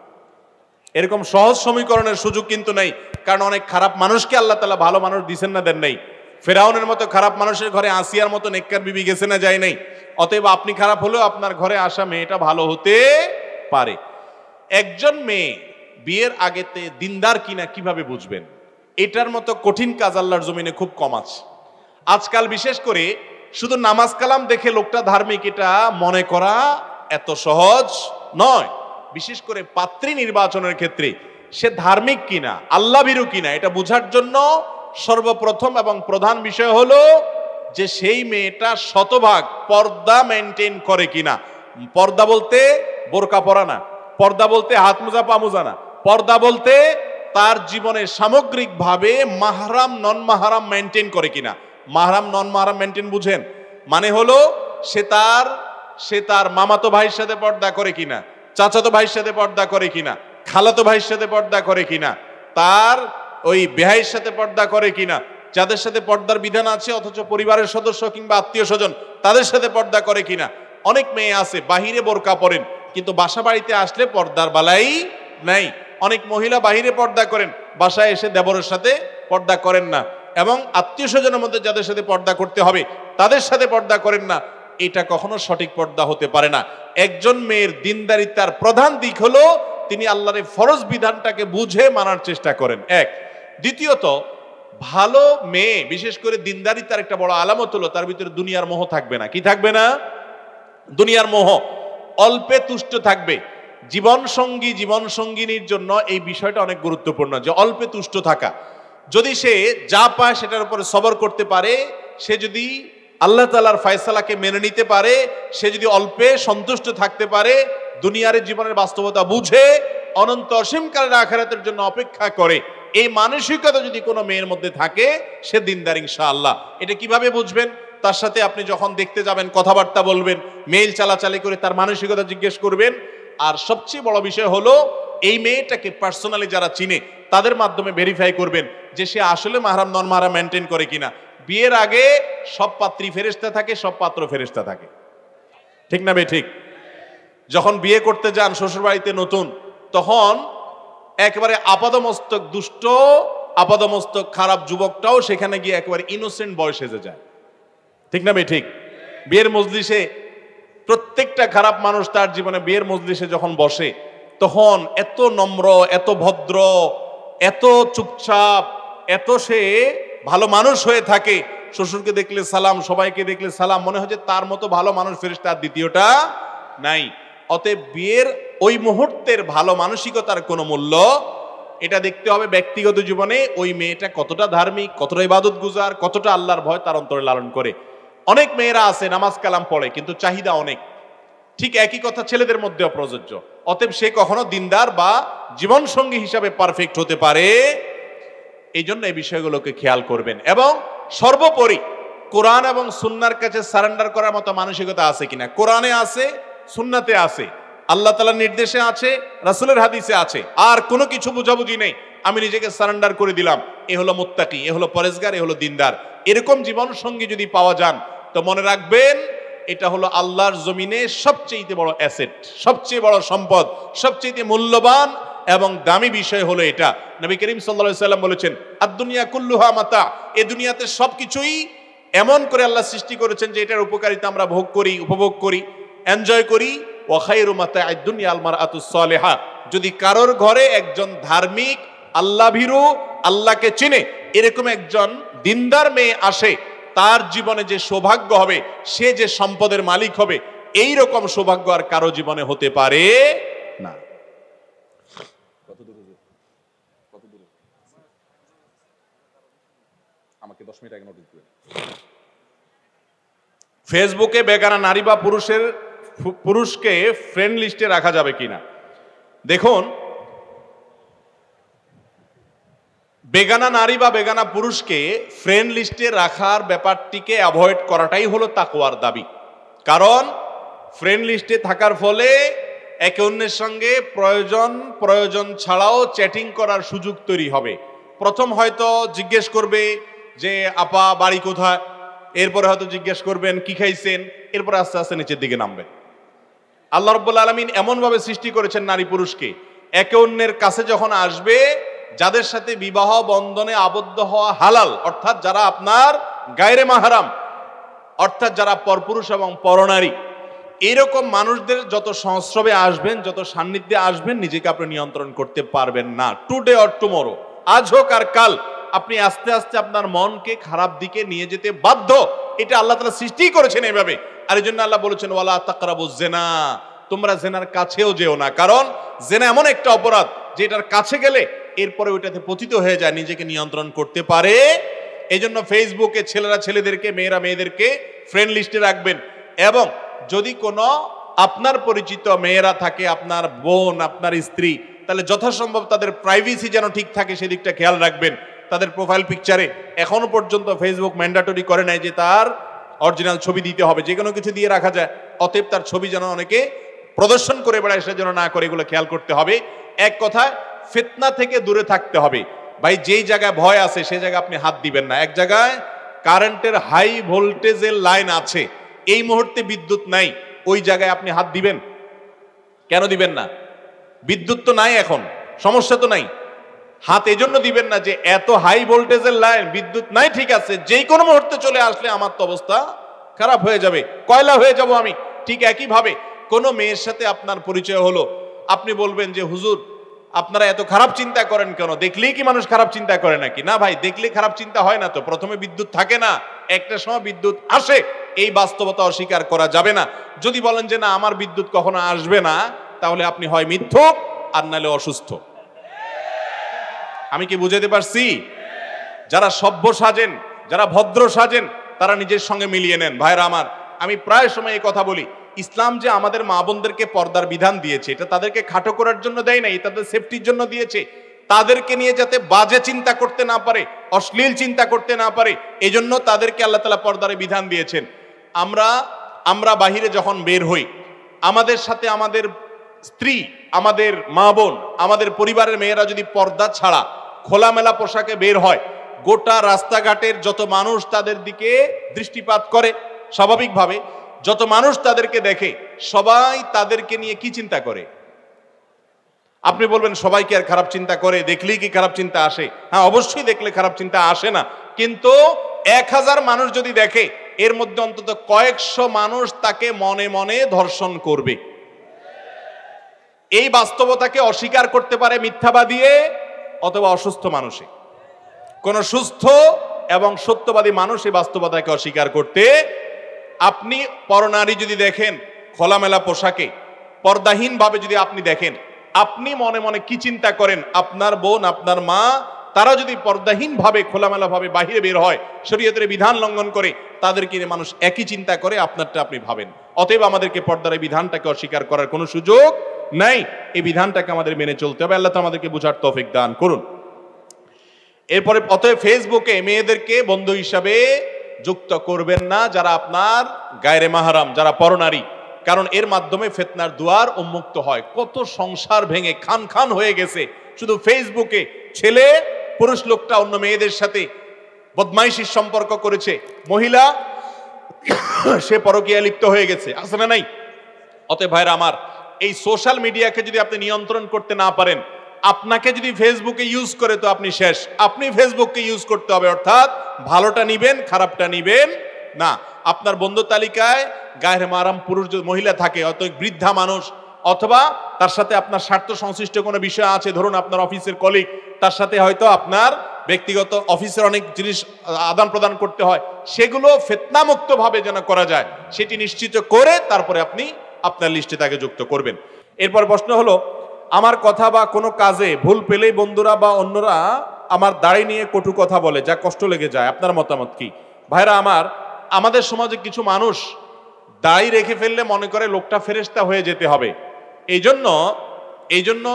এরকম সহজ সমীকরণের সুযোগ কিন্তু নাই, কারণ অনেক খারাপ মানুষকে আল্লাহ তাআলা ভালো মানুষ দিছেন না, দেন নাই। ফেরাউনের মতো খারাপ মানুষের ঘরে আসিয়ার মতো নেককার বিবি গেছে না, যায় নাই। অতএব আপনি খারাপ হলেও আপনার ঘরে আসা মেয়েটা ভালো হতে পারে। একজন মেয়ে বিয়ের আগেতে দিনদার কিনা কিভাবে বুঝবেন? এটার মতো কঠিন কাজ আল্লাহর জমিনে খুব কম আছে। আজকাল বিশেষ করে শুধু নামাজ কালাম দেখে লোকটা ধার্মিক, এটা মনে করা এত সহজ নয়। বিশেষ করে পাত্রী নির্বাচনের ক্ষেত্রে সে ধার্মিক কিনা, আল্লাহ ভীরু কিনা, এটা বোঝার জন্য সর্বপ্রথম এবং প্রধান বিষয় হলো যে সেই মেয়েটা শতভাগ পর্দা মেনটেন করে কিনা। পর্দা বলতে বোরকা পরা না, পর্দা বলতে হাত মোজা পা মোজা না, পর্দা বলতে তার জীবনে সামগ্রিকভাবে মাহরাম নন মাহরাম মেনটেন করে কিনা। মাহরাম নন মাহরাম মেনটেন বুঝেন? মানে হলো সে তার মামাতো ভাইয়ের সাথে পর্দা করে কিনা, চাচাতো ভাইয়ের সাথে পর্দা করে কিনা, খালাতো ভাইয়ের সাথে পর্দা করে কিনা, তার ওই বেহাইয়ের সাথে পর্দা করে কিনা, যাদের সাথে পর্দার বিধান আছে অথচ পরিবারের সদস্য কিংবা আত্মীয় স্বজন তাদের সাথে পর্দা করে কিনা, অনেক মেয়ে আছে বাহিরে বোরকা পরেন কিন্তু বাসা বাড়িতে আসলে পর্দার বালাই নাই। অনেক মহিলা বাহিরে পর্দা করেন, বাসায় এসে দেবরের সাথে পর্দা করেন না, এবং আত্মীয় স্বজনের মধ্যে যাদের সাথে পর্দা করতে হবে তাদের সাথে পর্দা করেন না। এটা কখনো সঠিক পর্দা হতে পারে না। একজন মেয়ের দিনদারিতার প্রধান দিক হলো তিনি আল্লাহর ফরজ বিধানটাকে বুঝে মানার চেষ্টা করেন, এক। দ্বিতীয়ত, ভালো মেয়ে বিশেষ করে দিনদারিতার একটা বড় আলামত হলো তার ভিতরে দুনিয়ার মোহ থাকবে না। কি থাকবে না? দুনিয়ার মোহ। অল্পে তুষ্ট থাকবে। জীবন সঙ্গিনীর জন্য এই বিষয়টা অনেক গুরুত্বপূর্ণ যে অল্পে তুষ্ট থাকা। যদি সে যা পায় সেটার উপরে সবর করতে পারে, সে যদি আল্লাহ তাআলার ফয়সালাকে মেনে নিতে পারে, সে যদি অল্পে সন্তুষ্ট থাকতে পারে, দুনিয়ার জীবনের বাস্তবতা বুঝে অনন্ত অসীমকালের আখিরাতের জন্য অপেক্ষা করে, এই মানসিকতা যদি কোনো মেয়ের মধ্যে থাকে সে দিনদার ইনশাআল্লাহ। এটা কিভাবে বুঝবেন? তার সাথে আপনি যখন দেখতে যাবেন কথাবার্তা বলবেন, মেইল চালাচালি করে তার মানসিকতা জিজ্ঞেস করবেন। আর সবচেয়ে বড় বিষয় হলো এই মেয়েটাকে পার্সোনালি যারা চিনে তাদের মাধ্যমে ভেরিফাই করবেন যে সে আসলে মাহরাম নন মাহরাম মেনটেন করে কিনা। বিয়ের আগে সব পাত্রী ফেরেশতা থাকে, সব পাত্র ফেরেশতা থাকে, ঠিক না বে ঠিক? যখন বিয়ে করতে যান শ্বশুর বাড়িতে নতুন, তখন একেবারে আপাদমস্তক দুষ্ট, আপাদমস্তক খারাপ যুবকটাও সেখানে গিয়ে একেবারে ইনোসেন্ট বয়স সেজে যায়, ঠিক না বে ঠিক? বিয়ের মজলিসে প্রত্যেকটা খারাপ মানুষ তার জীবনে বিয়ের মজলিসে যখন বসে তখন এত নম্র, এত ভদ্র, এত চুপচাপ, এত সে ভালো মানুষ হয়ে থাকে। শ্বশুরকে দেখলে সালাম, সবাইকে দেখলে সালাম, মনে হয় যে তার মতো ভালো মানুষ ফেরেশতা আর দ্বিতীয়টা নাই। অতএব বিয়ের ওই মুহূর্তের ভালো মানসিকতার কোনো মূল্য, এটা দেখতে হবে ব্যক্তিগত জীবনে ওই মেয়েটা কতটা ধার্মিক, কতটা ইবাদত গুজার, কতটা আল্লাহর ভয় তার অন্তরে লালন করে। অনেক মেয়েরা আছে নামাজ কালাম পড়ে কিন্তু চাহিদা অনেক, ঠিক একই কথা ছেলেদের মধ্যেও প্রযোজ্য। অতএব সে কখনো দিনদার বা জীবন সঙ্গী হিসাবে পারফেক্ট হতে পারে। এই জন্য এই বিষয়গুলোকে খেয়াল করবেন। এবং সর্বোপরি কোরআন এবং সুন্নাহর কাছে সারেন্ডার করার মতো মানসিকতা আছে কিনা। কোরআনে আছে, সুন্নাতে আছে, আল্লাহ তাআলার নির্দেশে আছে, রাসূলের হাদিসে আছে, আর কোনো কিছু বুঝাবুঝি নেই, আমি নিজেকে সারেন্ডার করে দিলাম, এ হলো মুত্তাকি, এ হলো পরেজগার, এ হলো দিনদার। এরকম জীবন সঙ্গী যদি পাওয়া যান তো মনে রাখবেন এটা হলো আল্লাহর জমিনে সবচেয়ে বড় অ্যাসেট, সবচেয়ে বড় সম্পদ, সবচেয়ে মূল্যবান এবং দামি বিষয় হলো এটা। নবী করিম সাল্লাল্লাহু আলাইহি সাল্লাম বলেছেন, আদ-দুনিয়া কুল্লুহা মাতা, এই দুনিয়াতে সবকিছুই এমন করে আল্লাহ সৃষ্টি করেছেন যে এটার উপকারিতা আমরা ভোগ করি, উপভোগ করি, এনজয় করি। ওয়া খায়রু মাতা'আদ দুনিয়া আল মারআতুস সালিহা, যদি কারোর ঘরে একজন ধার্মিক, আল্লাহ ভীরু, আল্লাহকে চিনে এরকম একজন দিনদার মেয়ে আসে, তার জীবনে যে সৌভাগ্য হবে, সে যে সম্পদের মালিক হবে, এই রকম সৌভাগ্য আর কারো জীবনে হতে পারে না। আমাকে 10 মিনিট আগে নোটিস দিবেন। ফেসবুকে বেগানা নারী বা পুরুষকে ফ্রেন্ড লিস্টে রাখা যাবে কিনা। দেখুন, বেগানা নারী বা বেগানা পুরুষকে ফ্রেন্ড লিস্টে রাখার ব্যাপারটিকে অ্যাভয়েড করাটাই হলো তাকওয়ার দাবি। কারণ ফ্রেন্ড লিস্টে থাকার ফলে একে অন্যের সঙ্গে প্রয়োজন ছাড়াও চ্যাটিং করার সুযোগ তৈরি হবে। প্রথম হয়তো জিজ্ঞেস করবে যে আপা বাড়ি কোথায়, এরপরে হয়তো জিজ্ঞেস করবেন কি খাইছেন, এরপরে আস্তে আস্তে নিচের দিকে নামবেন। আল্লাহ রাব্বুল আলামিন এমন ভাবে সৃষ্টি করেছেন নারী পুরুষকে, একে অন্যের কাছে যখন আসবে, যাদের সাথে বিবাহ বন্ধনে আবদ্ধ হওয়া হালাল, অর্থাৎ যারা আপনার গায়রে মাহরাম, অর্থাৎ যারা পরপুরুষ এবং পরনারী, এরকম মানুষদের যত সংস্রবে আসবেন, যত সান্নিধ্যে আসবেন, নিজেকে আপনি নিয়ন্ত্রণ করতে পারবেন না। টুডে অর টুমরো, আজ হোক আর কাল, আপনি আস্তে আস্তে আপনার মনকে খারাপ দিকে নিয়ে যেতে বাধ্য। এটা আল্লাহ তাআলা সৃষ্টি করেছেন এইভাবে। আর এই জন্য আল্লাহ বলেছেন ওয়ালা তাকরাবুজ জিনা, তোমরা জেনার কাছেও যেও না। কারণ জেনা এমন একটা অপরাধ যে এটার কাছে গেলে এরপরে ওইটাতে পতিত হয়ে যায়, নিজেকে নিয়ন্ত্রণ করতে পারে। এই জন্য ফেসবুকে ছেলেরা ছেলেদেরকে, মেয়েরা মেয়েদেরকে ফ্রেন্ড লিস্টে রাখবেন। এবং যদি কোনো আপনার পরিচিত মেয়েরা থাকে, আপনার বোন, আপনার স্ত্রী, তাহলে যথাসম্ভব তাদের প্রাইভেসি যেন ঠিক থাকে সেদিকটা খেয়াল রাখবেন। তাদের প্রোফাইল পিকচারে এখনো পর্যন্ত ফেসবুক ম্যান্ডেটরি করে নাই যে তার অরিজিনাল ছবি দিতে হবে, যে কোনো কিছু দিয়ে রাখা যায়। অতএব তার ছবি যেন অনেকে প্রদর্শন করে বেড়ায় সে যেন না করে, এগুলো খেয়াল করতে হবে। এক কথায় ফিতনা থেকে দূরে থাকতে হবে। ভাই যেই জায়গায় ভয় আছে সেই জায়গায় আপনি হাত দিবেন না। এক জায়গায় কারেন্টের হাই ভোল্টেজের লাইন আছে, এই মুহূর্তে বিদ্যুৎ নাই, ওই জায়গায় আপনি হাত দিবেন? কেন দিবেন না? বিদ্যুৎ তো নাই, এখন সমস্যা তো নাই। হাত এজন্য দিবেন না যে এত হাই ভোল্টেজের লাইন, বিদ্যুৎ নাই, ঠিক আছে, যেই কোনো মুহূর্তে চলে আসলে আমার তো অবস্থা খারাপ হয়ে যাবে, কয়লা হয়ে যাব আমি। ঠিক একই ভাবে কোনো মেয়ের সাথে আপনার পরিচয় হলো, আপনি বলবেন যে হুজুর আপনারা এত খারাপ চিন্তা করেন কেন, দেখলেই কি মানুষ খারাপ চিন্তা করে নাকি? না ভাই, দেখলে খারাপ চিন্তা হয় না। তো প্রথমে বিদ্যুৎ থাকে না, একটা সময় বিদ্যুৎ আসে, এই বাস্তবতা অস্বীকার করা যাবে না। যদি বলেন যে না আমার বিদ্যুৎ কখনো আসবে না, তাহলে আপনি হয় মিথ্যুক আর নাহলে অসুস্থ। আমি কি বুঝাতে পারছি? যারা সভ্য সাজেন, যারা ভদ্র সাজেন, তারা নিজের সঙ্গে মিলিয়ে নেন। ভাইরা আমার, আমি প্রায় সময় এই কথা বলি, ইসলাম যে আমাদের মা বোনদেরকে পর্দার বিধান দিয়েছে, এটা তাদেরকে খাটো করার জন্য দেয় নাই, তাদের সেফটির জন্য দিয়েছে। তাদেরকে নিয়ে যাতে বাজে চিন্তা করতে না পারে, অশ্লীল চিন্তা করতে না পারে, এজন্য তাদেরকে আল্লাহ তাআলা পর্দার বিধান দিয়েছেন। আমরা বাহিরে যখন বের হই, আমাদের সাথে আমাদের স্ত্রী, আমাদের মা বোন, আমাদের পরিবারের মেয়েরা যদি পর্দা ছাড়া খোলামেলা পোশাকে বের হয়, গোটা রাস্তাঘাটের যত মানুষ তাদের দিকে দৃষ্টিপাত করে, স্বাভাবিকভাবে যত মানুষ তাদেরকে দেখে, সবাই তাদেরকে নিয়ে কি চিন্তা করে? আপনি বলবেন সবাই কি আর খারাপ চিন্তা করে? দেখলেই কি খারাপ চিন্তা আসে? হ্যাঁ, অবশ্যই দেখলে খারাপ চিন্তা আসে না, কিন্তু 1000 মানুষ যদি দেখে, এর মধ্যে অন্তত কয়েকশো মানুষ তাকে মনে মনে ধর্ষণ করবে। এই বাস্তবতাকে অস্বীকার করতে পারে মিথ্যাবাদী অথবা অসুস্থ মানুষে। কোন সুস্থ এবং সত্যবাদী মানুষ এই বাস্তবতাকে অস্বীকার করতে। আপনি পরনারী যদি দেখেন খোলামেলা পোশাকে, পর্দাহীন ভাবে যদি আপনি দেখেন, আপনি মনে মনে কি চিন্তা করেন? আপনার বোন, আপনার মা, তারা যদি পর্দাহীন ভাবে খোলামেলা ভাবে বাহিরে বের হয়, শরীয়তের বিধান লঙ্ঘন করে, তাদেরকে মানুষ একই চিন্তা করে, আপনারটা আপনি ভাবেন। অতএব আমাদেরকে পর্দার এই বিধানটাকে অস্বীকার করার কোনো সুযোগ নাই। এই বিধানটাকে আমাদের মেনে চলতে হবে। আল্লাহ তাআলা আমাদেরকে বুঝার তৌফিক দান করুন। এরপরে অতএব ফেসবুকে মেয়েদেরকে বন্ধু হিসাবে যুক্ত করবেন না যারা আপনার গায়রে মাহরাম, যারা পরনারী, কারণ এর মাধ্যমে ফিতনার দুয়ার উন্মুক্ত হয়। কত সংসার ভেঙে খান খান হয়ে গেছে শুধু ফেসবুকে। ছেলে, পুরুষ লোকটা অন্য মেয়েদের সাথে বদমাইশির সম্পর্ক করেছে, মহিলা সে পরকীয়া লিপ্ত হয়ে গেছে, আছে না নাই? অতএব ভাইরা আমার, এই সোশ্যাল মিডিয়াকে যদি আপনি নিয়ন্ত্রণ করতে না পারেন, আপনাকে যদি ফেসবুকে ইউজ করে তো আপনি শেষ। আপনি ফেসবুককে ইউজ করতে হবে, অর্থাৎ ভালোটা নিবেন, খারাপটা নিবেন না। আপনার বন্ধু তালিকায় গায়রে মাহরাম পুরুষ মহিলা থাকে, অত বৃদ্ধা মানুষ, অথবা তার সাথে আপনার স্বার্থ সংশ্লিষ্ট কোনো বিষয় আছে, ধরুন আপনার অফিসের কলিগ, তার সাথে হয়তো আপনার ব্যক্তিগত অফিসের অনেক জিনিস আদান প্রদান করতে হয়, সেগুলো ফিতনামুক্ত ভাবে যেন করা যায় সেটি নিশ্চিত করে তারপরে আপনি আপনার লিস্টে তাকে যুক্ত করবেন। এরপর প্রশ্ন হলো, আমার কথা বা কোনো কাজে ভুল পেলেই বন্ধুরা বা অন্যরা আমার দাড়ি নিয়ে কটু কথা বলে, যা কষ্ট লেগে যায়, আপনার মতামত কি? ভাইরা আমার, আমাদের সমাজে কিছু মানুষ দাড়ি রেখে ফেললে মনে করে লোকটা ফেরেশতা হয়ে যেতে হবে। এই জন্য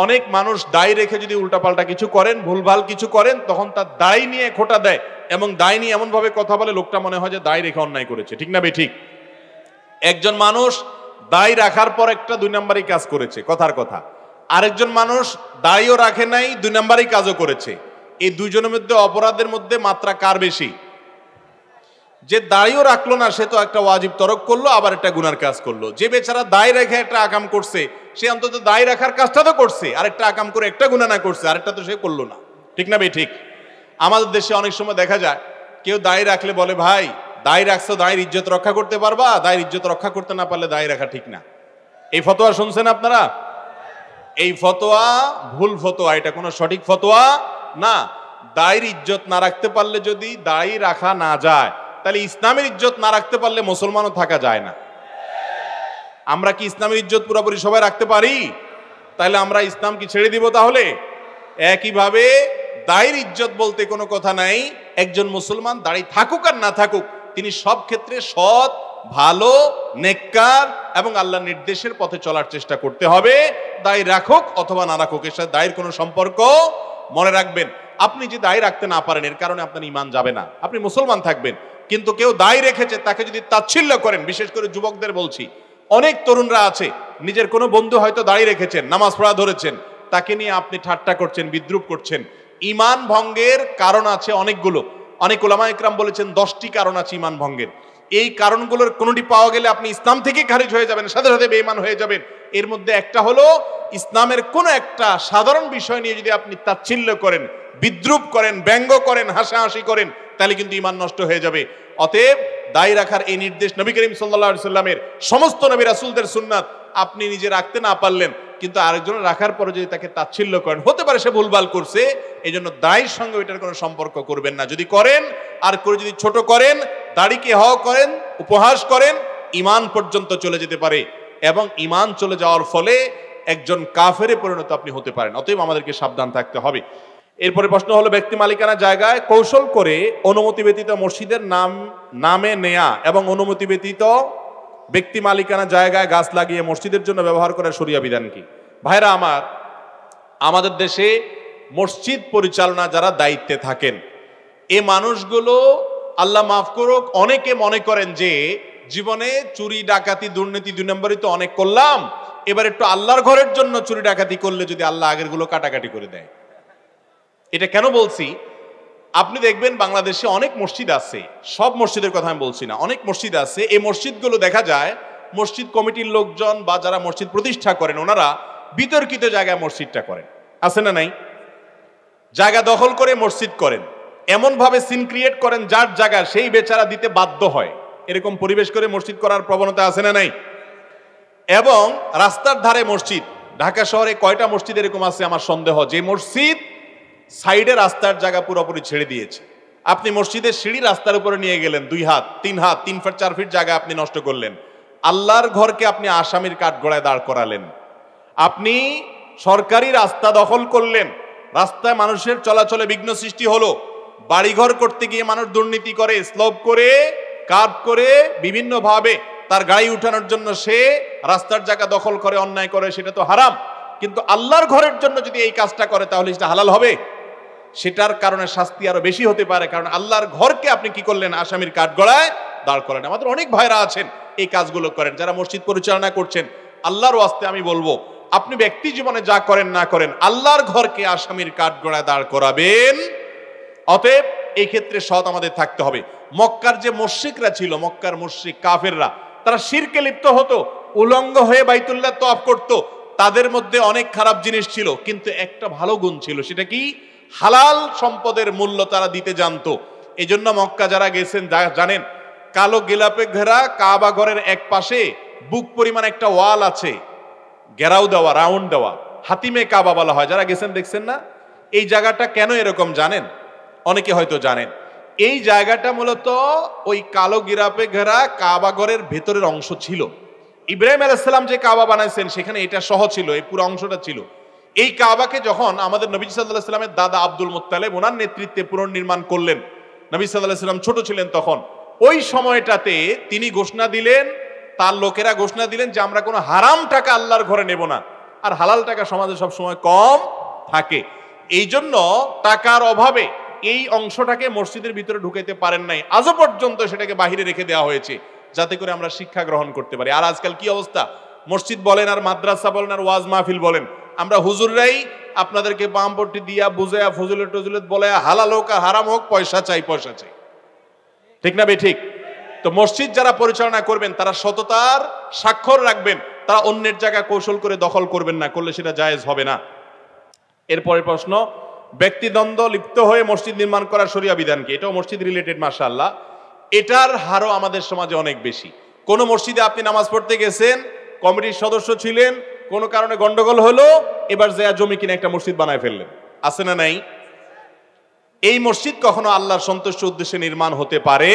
অনেক মানুষ দাড়ি রেখে যদি উল্টাপাল্টা কিছু করেন, ভুলভাল কিছু করেন, তখন তার দাড়ি নিয়ে খোঁটা দেয় এবং দাড়ি নিয়ে এমন ভাবে কথা বলে লোকটা মনে হয় যে দাড়ি রেখে অন্যায় করেছে। ঠিক না বে ঠিক? একজন মানুষ দাড়ি রাখার পর একটা 2 নম্বরই কাজ করেছে, কথার কথা। আরেকজন মানুষ দাড়িও রাখে নাই, 2 নম্বরই কাজও করেছে। এই দুইজনের মধ্যে অপরাধের মধ্যে মাত্রা কার বেশি? যে দাড়িও রাখলো না সে তো একটা ওয়াজিব তরক করলো, আবার একটা গুনার কাজ করলো। যে বেচারা দাড়ি রেখে একটা আকাম করছে, সে অন্তত দাড়ি রাখার কাজটা তো করছে, আরেকটা আকাম করে একটা গুনাহ না করছে, আরেকটা তো সে করলো না। ঠিক না বে ঠিক? আমাদের দেশে অনেক সময় দেখা যায় কেউ দাড়ি রাখলে বলে, ভাই দাড়ি রাখছো, দাড়ির ইজ্জত রক্ষা করতে পারবা? দাড়ির ইজ্জত রক্ষা করতে না পারলে দাড়ি রাখা ঠিক না। এই ফতোয়া শুনছেন আপনারা? এই ফতোয়া ভুল ফতোয়া, এটা কোনো সঠিক ফতোয়া না। দাড়ির ইজ্জত না রাখতে পারলে যদি দাড়ি রাখা না যায়, তাহলে ইসলামের ইজ্জত না রাখতে পারলে মুসলমানও থাকা যায় না। আমরা কি ইসলামের ইজ্জত পুরোপুরি সবাই রাখতে পারি? তাহলে আমরা ইসলাম কি ছেড়ে দিব তাহলে? একইভাবে দাড়ির ইজ্জত বলতে কোনো কথা নাই। একজন মুসলমান দাড়ি থাকুক আর না থাকুক, তিনি সব ক্ষেত্রে সৎ, ভালো, নেককার এবং আল্লাহর নির্দেশের পথে চলার চেষ্টা করতে হবে। দাড়ি রাখুক অথবা না রাখুক, এর সাথে দাড়ির কোনো সম্পর্ক। মনে রাখবেন, আপনি যে দাড়ি রাখতে না পারেন এর কারণে আপনার ঈমান যাবে না, আপনি মুসলমান থাকবেন। কিন্তু কেউ দাড়ি রেখেছে, তাকে যদি তাচ্ছিল্য করেন, বিশেষ করে যুবকদের বলছি, অনেক তরুণরা আছে, নিজের কোনো বন্ধু হয়তো দাড়ি রেখেছেন, নামাজ পড়া ধরেছেন, তাকে নিয়ে আপনি ঠাট্টা করছেন, বিদ্রুপ করছেন। ঈমান ভঙ্গের কারণ আছে অনেকগুলো। অনেক উলামা ইকরাম বলেছেন 10টি কারণ আছে ঈমান ভঙ্গের। এই কারণগুলোর কোনোটি পাওয়া গেলে আপনি ইসলাম থেকে খারিজ হয়ে যাবেন, সাথে সাথে বেঈমান হয়ে যাবেন। এর মধ্যে একটা হলো ইসলামের কোন একটা সাধারণ বিষয় নিয়ে যদি আপনি তাচ্ছিল্য করেন, বিদ্রুপ করেন, ব্যঙ্গ করেন, হাসাহাসি করেন, তাহলে কিন্তু ঈমান নষ্ট হয়ে যাবে। অতএব দায় রাখার এই নির্দেশ নবী করিম সাল্লাল্লাহু আলাইহি সাল্লামের, সমস্ত নবী রাসূলদের সুন্নাত। আপনি নিজে রাখতে না পারলেন, কিন্তু আরেকজন রাখার পরে যদি তাকে তাচ্ছিল্য করেন, হতে পারে সে ভুলভাল করছে, এই জন্য দায়ের সঙ্গে ওইটার কোনো সম্পর্ক করবেন না। যদি করেন, আর করে যদি ছোট করেন, দাড়িকে হওয়া করেন, উপহাস করেন, ঈমান পর্যন্ত চলে যেতে পারে এবং ঈমান চলে যাওয়ার ফলে একজন কাফেরে পরিণত আপনি হতে পারেন। অতএব আমাদেরকে সাবধান থাকতে হবে। এরপরে প্রশ্ন হলো, ব্যক্তি মালিকানা জায়গায় কৌশল করে অনুমতি ব্যতীত মসজিদের নামে নেয়া এবং অনুমতি ব্যতীত ব্যক্তি মালিকানা জায়গায় গাছ লাগিয়ে মসজিদের জন্য ব্যবহার করার শরিয়া বিধান কি? ভাইরা আমার, আমাদের দেশে মসজিদ পরিচালনা যারা দায়িত্বে থাকেন, এ মানুষগুলো আল্লাহ মাফ করুক, অনেকে মনে করেন যে জীবনে চুরি ডাকাতি দুর্নীতি 2 নম্বরই তো অনেক করলাম, এবার একটু আল্লাহর ঘরের জন্য চুরি ডাকাতি করলে যদি আল্লাহ আগের গুলো কাটাকাটি করে দেয়। এটা কেন বলছি? আপনি দেখবেন বাংলাদেশে অনেক মসজিদ আছে, সব মসজিদের কথা আমি বলছি না, অনেক মসজিদ আছে, এই মসজিদগুলো দেখা যায় মসজিদ কমিটির লোকজন বা যারা মসজিদ প্রতিষ্ঠা করেন ওনারা বিতর্কিত জায়গায় মসজিদটা করেন, আছে না নাই? জায়গা দখল করে মসজিদ করেন, এমন ভাবে সিন ক্রিয়েট করেন যার জায়গা সেই বেচারা দিতে বাধ্য হয়, এরকম পরিবেশ করে মসজিদ করার প্রবণতা আছে না নাই? এবং রাস্তার ধারে মসজিদ, ঢাকা শহরে কয়টা মসজিদ এরকম আছে আমার সন্দেহ, যে মসজিদ সাইডে রাস্তার জায়গা পুরোপুরি ছেড়ে দিয়েছে। আপনি মসজিদের সিঁড়ি রাস্তার উপরে নিয়ে গেলেন, 2 হাত 3 হাত 3 ফুট 4 ফিট জায়গা আপনি নষ্ট করলেন। আল্লাহর ঘরকে আপনি আসামির কাঠগড়ায় দাঁড় করালেন। আপনি সরকারি রাস্তা দখল করলেন, রাস্তায় মানুষের চলাচলে বিঘ্ন সৃষ্টি হলো। বাড়িঘর করতে গিয়ে মানুষ দুর্নীতি করে, স্লোপ করে, কার্ভ করে, বিভিন্ন ভাবে তার গাড়ি উঠানোর জন্য সে রাস্তার জায়গা দখল করে, অন্যায় করে, সেটা তো হারাম। কিন্তু আল্লাহর ঘরের জন্য যদি এই কাজটা করে তাহলে সেটা হালাল হবে? সেটার কারণে শাস্তি আরো বেশি হতে পারে, কারণ আল্লাহর ঘরকে আপনি কি করলেন? আসামির কাঠগড়ায় দাঁড় করালেন। আমাদের অনেক ভাইরা আছেন এই কাজগুলো করেন, যারা মসজিদ পরিচালনা করছেন। আল্লাহর ওয়াস্তে আমি বলবো, আপনি ব্যক্তি জীবনে যা করেন না করেন, আল্লাহর ঘরকে আসামির কাঠগড়ায় দাঁড় করাবেন। অতএব এই ক্ষেত্রে সৎ আমাদের থাকতে হবে। মক্কার যে মুশরিকরা ছিল, মক্কার মুশরিক কাফেররা, তারা শিরকে লিপ্ত হতো, উলঙ্গ হয়ে বাইতুল্লাহ তওয়াফ করত। তাদের মধ্যে অনেক খারাপ জিনিস ছিল, কিন্তু একটা ভালো গুণ ছিল, সেটা কি? হালাল সম্পদের মূল্য তারা দিতে জানতো। এই জন্য মক্কা যারা গেছেন জানেন, কালো গিলাপে ঘেরা কাবা ঘরের এক পাশে বুক পরিমাণ একটা ওয়াল আছে, ঘেরাও দেওয়া, রাউন্ড দেওয়া, হাতিমে কাবা বলা হয়। যারা গেছেন দেখছেন না? এই জায়গাটা কেন এরকম জানেন? অনেকে হয়তো জানেন। এই জায়গাটা মূলত ওই কালো গিরাপে ঘেরা কাবা ঘরের ভেতরের অংশ ছিল। ইব্রাহিম আলাইহিস সালাম যে কাবা বানাইছেন সেখানে এটা সহ ছিল, এই পুরো অংশটা ছিল। এই কাবাকে যখন আমাদের নবী সাল্লাল্লাহু আলাইহি সাল্লামের দাদা আব্দুল মুত্তালিব ওনার নেতৃত্বে পুনর্নির্মাণ করলেন, নবী সাল্লাল্লাহু আলাইহি সাল্লাম ছোট ছিলেন তখন, ওই সময়টাতে তিনি ঘোষণা দিলেন, তার লোকেরা ঘোষণা দিলেন যে আমরা কোনো হারাম টাকা আল্লাহর ঘরে নেব না। আর হালাল টাকা সমাজে সব সময় কম থাকে, এই জন্য টাকার অভাবে এই অংশটাকে মসজিদের ভিতরে ঢুকাইতে পারেন নাই। আজও পর্যন্ত সেটাকে বাহিরে রেখে দেওয়া হয়েছে, যাতে করে আমরা শিক্ষা গ্রহণ করতে পারি। আর আজকাল কি অবস্থা, মসজিদ বলেন আর মাদ্রাসা বলেন আর ওয়াজ মাহফিল বলেন, আমরা হুজুররাই আপনাদেরকে বামপট্টি দিয়া বুঝায়া ফজলত টজলত বলে, হালাল হোক আর হারাম হোক, পয়সা চাই, পয়সা চাই। ঠিক না বে ঠিক? তো মসজিদ যারা পরিচালনা করবেন তারা সততার স্বাক্ষর রাখবেন, তারা অন্যের জায়গা কৌশল করে দখল করবেন না, করলে সেটা জায়েজ হবে না। এরপরের প্রশ্ন, ব্যক্তিদ্বন্দ্ব লিপ্ত হয়ে মসজিদ নির্মাণ করার শরিয়া বিধান কি? এটাও মসজিদ রিলেটেড, মাশাআল্লাহ। এটার হারও আমাদের সমাজে অনেক বেশি। কোন মসজিদে আপনি নামাজ পড়তে গেছেন, কমিটির সদস্য ছিলেন, কোনো কারণে গন্ডগোল হলো, এবার যা জমি কিনে একটা মসজিদ বানায় ফেললেন, আছে না নাই? এই মসজিদ কখনো আল্লাহর সন্তুষ্টির উদ্দেশ্যে নির্মাণ হতে পারে?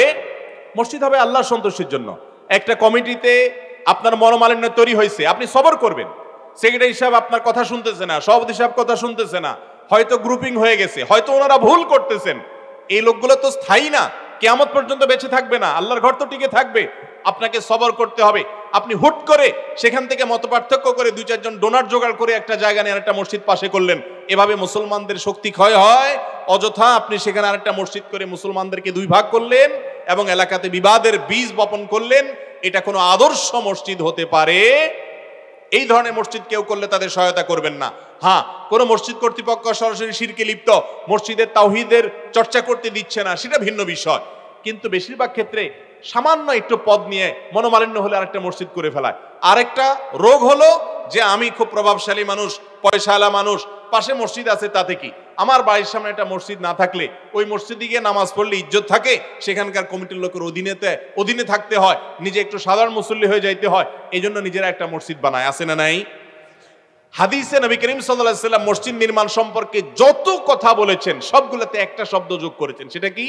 মসজিদ হবে আল্লাহর সন্তুষ্টির জন্য। একটা কমিটিতে আপনার মনোমালিন্য তৈরি হয়েছে, আপনি সবর করবেন। সেক্রেটারি সাহেব আপনার কথা শুনতেছে না, সভাপতি সাহেব কথা শুনতেছে না, হয়তো গ্রুপিং হয়ে গেছে, হয়তো ওনারা ভুল করতেছেন। এই লোকগুলো তো স্থায়ী না, কিয়ামত পর্যন্ত বেঁচে থাকবে না, আল্লাহর ঘর তো টিকে থাকবে। আপনাকে সবর করতে হবে। আপনি হুট করে সেখান থেকে মতপার্থক্য করে 2-4 জন ডোনার জোগাড় করে একটা জায়গা নিয়ে আরেকটা মসজিদ পাশে করলেন, এভাবে মুসলমানদের শক্তি ক্ষয় হয়। অযথা আপনি সেখানে আরেকটা মসজিদ করে মুসলমানদেরকে 2 ভাগ করলেন এবং এলাকাতে বিবাদের বীজ বপন করলেন। এটা কোনো আদর্শ মসজিদ হতে পারে? এই ধরনের মসজিদ কেউ করলে তাদের সহায়তা করবেন না। হ্যাঁ, কোন মসজিদ কর্তৃপক্ষ সরাসরি শিরকে লিপ্ত, মসজিদের তাওহীদের চর্চা করতে দিচ্ছে না, সেটা ভিন্ন বিষয়। কিন্তু বেশিরভাগ ক্ষেত্রে সামান্য একটু পদ নিয়ে মনোমালিন্য হলে আরেকটা মসজিদ করে ফেলায়। আরেকটা রোগ হলো যে আমি খুব প্রভাবশালী মানুষ, পয়সাওয়ালা মানুষ, পাশে মসজিদ আছে, তাতে কি, আমার বাড়ির সামনে একটা মসজিদ না থাকলে ওই মসজিদে গিয়ে নামাজ পড়লে ইজ্জত থাকে, সেখানকার কমিটির লোকের অধীনে থাকতে হয়, নিজে একটু সাধারণ মুসল্লি হয়ে যাইতে হয়, এই জন্য নিজেরা একটা মসজিদ বানায়, আছে না নাই? হাদিসে নবী করিম সাল্লাল্লাহু আলাইহি ওয়াসাল্লাম মসজিদ নির্মাণ সম্পর্কে যত কথা বলেছেন সবগুলোতে একটা শব্দ যোগ করেছেন, সেটা কি?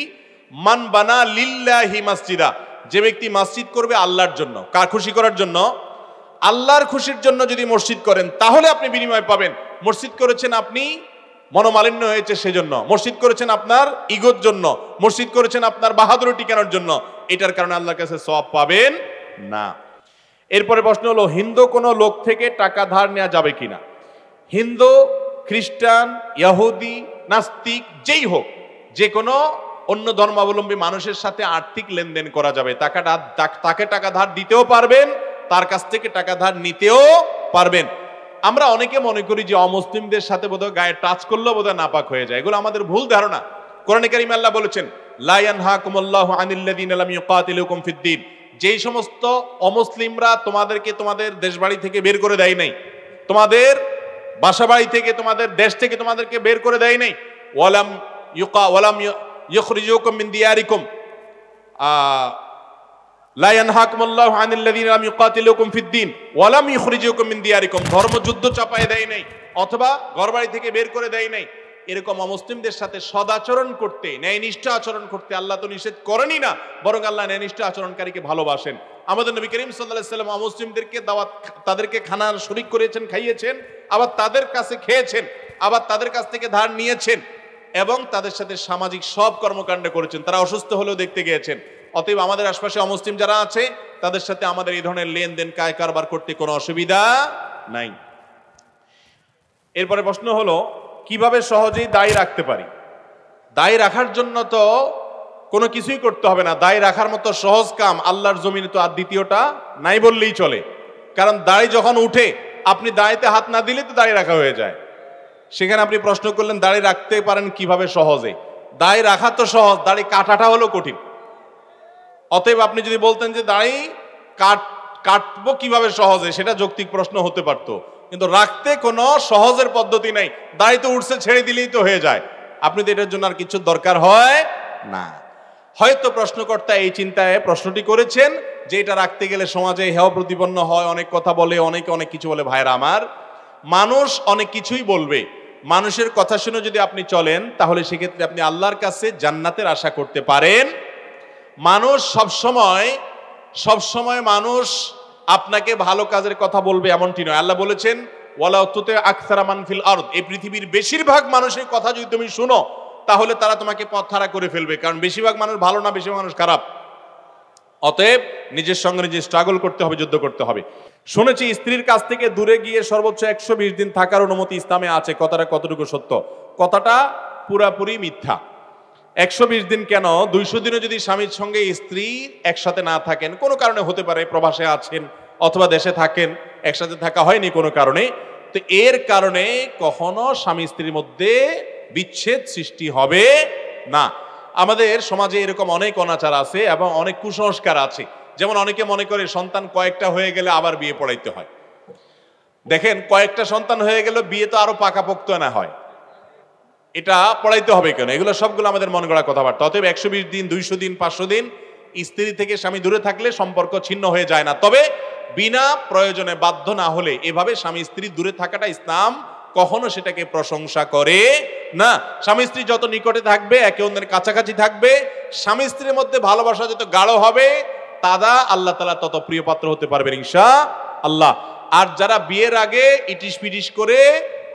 মান বানা লিল্লাহি মাসজিদা। যে ব্যক্তি মসজিদ করবে আল্লাহর জন্য, কার খুশি করার জন্য? আল্লাহর খুশির জন্য যদি মসজিদ করেন তাহলে আপনি বিনিময় পাবেন। মসজিদ করেছেন আপনি মনোমালিন্য হয়েছে সেজন্য, মসজিদ করেছেন আপনার ইগোর জন্য, মসজিদ করেছেন আপনার বাহাদুরি টিকানোর জন্য, এটার কারণে আল্লাহর কাছে সওয়াব পাবেন না। এরপরে প্রশ্ন হলো, হিন্দু কোনো লোক থেকে টাকা ধার নেওয়া যাবে কিনা? হিন্দু, খ্রিস্টান, ইহুদি, নাস্তিক যেই হোক, যে কোনো অন্য ধর্মাবলম্বী মানুষের সাথে আর্থিক লেনদেন করা যাবে। তাকে টাকা ধার দিতেও পারবেন, তার কাছ থেকে টাকা ধার নিতেও পারবেন। আমরা অনেকে মনে করি যে অমুসলিমদের সাথে বোধহয় গায়ে টাচ করলেও বোধহয় নাপাক হয়ে যায়। এগুলো আমাদের ভুল ধারণা। কোরআনে কারিমে আল্লাহ বলেছেন, লা ইয়ানহাকুমুল্লাহু আনিল্লাযিনা লাম ইউকাতিলুকুম ফিদ-দ্বীন। যেই সমস্ত অমুসলিমরা তোমাদেরকে তোমাদের দেশবাড়ি থেকে বের করে দেয় নাই, তোমাদের বাসাবাড়ি থেকে, তোমাদের দেশ থেকে তোমাদেরকে বের করে দেয় নাই, ওয়ালাম ইউখরিজুকুম মিন দিয়ারিকুম, লা ইয়ানহাকুমুল্লাহু আনিল্লাযিনা লাম ইউকাতিলুকুম ফিদ-দ্বীন ওয়া লাম ইউখরিজুকুম মিন দিয়ারিকুম। ধর্মযুদ্ধ চাপায় দেয় নাই অথবা ঘরবাড়ি থেকে বের করে দেয় নাই। এরকম অমুসলিমদের সাথে সদাচরণ করতে, ন্যায়নিষ্ঠ আচরণ করতে আল্লাহ তো নিষেধ করেনই না, বরং আল্লাহ ন্যায়নিষ্ঠ আচরণকারীকে ভালোবাসেন। আমাদের নবী করিম সাল্লাল্লাহু আলাইহি ওয়াসাল্লাম অমুসলিমদেরকে দাওয়াত, তাদেরকে খানার শরীক করেছেন, খাইয়েছেন, আবার তাদের কাছে খেয়েছেন, আবার তাদের কাছ থেকে ধার নিয়েছেন এবং তাদের সাথে সামাজিক সব কর্মকাণ্ড করেছেন। তারা অসুস্থ হলেও দেখতে গিয়েছেন। অতএব আমাদের আশপাশে অমুসলিম যারা আছে তাদের সাথে আমাদের এই ধরনের লেনদেন, কায় কারবার করতে কোনো অসুবিধা নাই। এরপরে প্রশ্ন হলো, কিভাবে সহজেই দায় রাখতে পারি? দায় রাখার জন্য তো কোনো কিছুই করতে হবে না। দায় রাখার মতো সহজ কাম আল্লাহর জমিনে তো আর দ্বিতীয়টা নাই বললেই চলে। কারণ দায় যখন উঠে, আপনি দায়তে হাত না দিলে তো দায় রাখা হয়ে যায়। সেখানে আপনি প্রশ্ন করলেন দাড়ি রাখতে পারেন কিভাবে সহজে? দাড়ি রাখা তো সহজ, দাড়ি কাটাটা হলো কঠিন। অতএব আপনি যদি বলতেন যে দাড়ি কাটবো কিভাবে সহজে, সেটা যৌক্তিক প্রশ্ন হতে পারতো, কিন্তু রাখতে কোনো সহজের পদ্ধতি নাই। দাড়ি তো উঠছে, ছেড়ে দিলেই তো হয়ে যায়। আপনি তো এটার জন্য আর কিছু দরকার হয় না। হয়তো প্রশ্নকর্তা এই চিন্তায় প্রশ্নটি করেছেন যে এটা রাখতে গেলে সমাজে হেয় প্রতিপন্ন হয়, অনেক কথা বলে, অনেকে অনেক কিছু বলে। ভাইরা আমার, মানুষ অনেক কিছুই বলবে, মানুষের কথা শুনে যদি আপনি চলেন তাহলে সেক্ষেত্রে আপনি আল্লাহর কাছে জান্নাতের আশা করতে পারেন। মানুষ সবসময় মানুষ আপনাকে ভালো কাজের কথা বলবে এমনটি নয়। আল্লাহ বলেছেন, ওয়ালা তুতি আকসারা মান ফিল আরদ, এই পৃথিবীর বেশিরভাগ মানুষের কথা যদি তুমি শুনো তাহলে তারা তোমাকে পথহারা করে ফেলবে, কারণ বেশিরভাগ মানুষ ভালো না, বেশিরভাগ মানুষ খারাপ। অতএব নিজের সঙ্গে নিজে স্ট্রাগল করতে হবে, যুদ্ধ করতে হবে। শুনেছি স্ত্রীর কাছ থেকে দূরে গিয়ে সর্বোচ্চ 120 দিন থাকার অনুমতি ইসলামে আছে। কথাটা কতটুকু সত্য? কথাটা পুরাপুরি মিথ্যা। 120 দিন কেন, 200 দিনও যদি স্বামীর সঙ্গে স্ত্রী একসাথে না থাকেন, কোনো কারণে হতে পারে, প্রবাসে আছেন অথবা দেশে থাকেন, একসাথে থাকা হয়নি কোনো কারণে, তো এর কারণে কখনো স্বামী স্ত্রীর মধ্যে বিচ্ছেদ সৃষ্টি হবে না। আমাদের সমাজে এরকম অনেক অনাচার আছে এবং অনেক কুসংস্কার আছে। যেমন অনেকে মনে করে সন্তান কয়েকটা হয়ে গেলে আবার বিয়ে পড়াইতে হয়। দেখেন, কয়েকটা সন্তান হয়ে গেল, বিয়ে তো আরো পাকাপোক্ত না হয়, এটা পড়াইতে হবে কেন? এগুলো সবগুলো আমাদের মন গড়া কথাবার্তা। অতএব 120 দিন, 200 দিন, 500 দিন স্ত্রী থেকে স্বামী দূরে থাকলে সম্পর্ক ছিন্ন হয়ে যায় না। তবে বিনা প্রয়োজনে বাধ্য না হলে এভাবে স্বামী স্ত্রী দূরে থাকাটা ইসলাম কখনো সেটাকে প্রশংসা করে না। স্বামী স্ত্রী যত নিকটে থাকবে, একে অন্যের কাছাকাছি থাকবে, স্বামী স্ত্রীর মধ্যে ভালোবাসা যত গাঢ় হবে, তারা আল্লাহ তাআলা তত প্রিয় পাত্র হতে পারবেন ইনশাআল্লাহ। আর যারা বিয়ের আগে ইটিস পিটিস করে,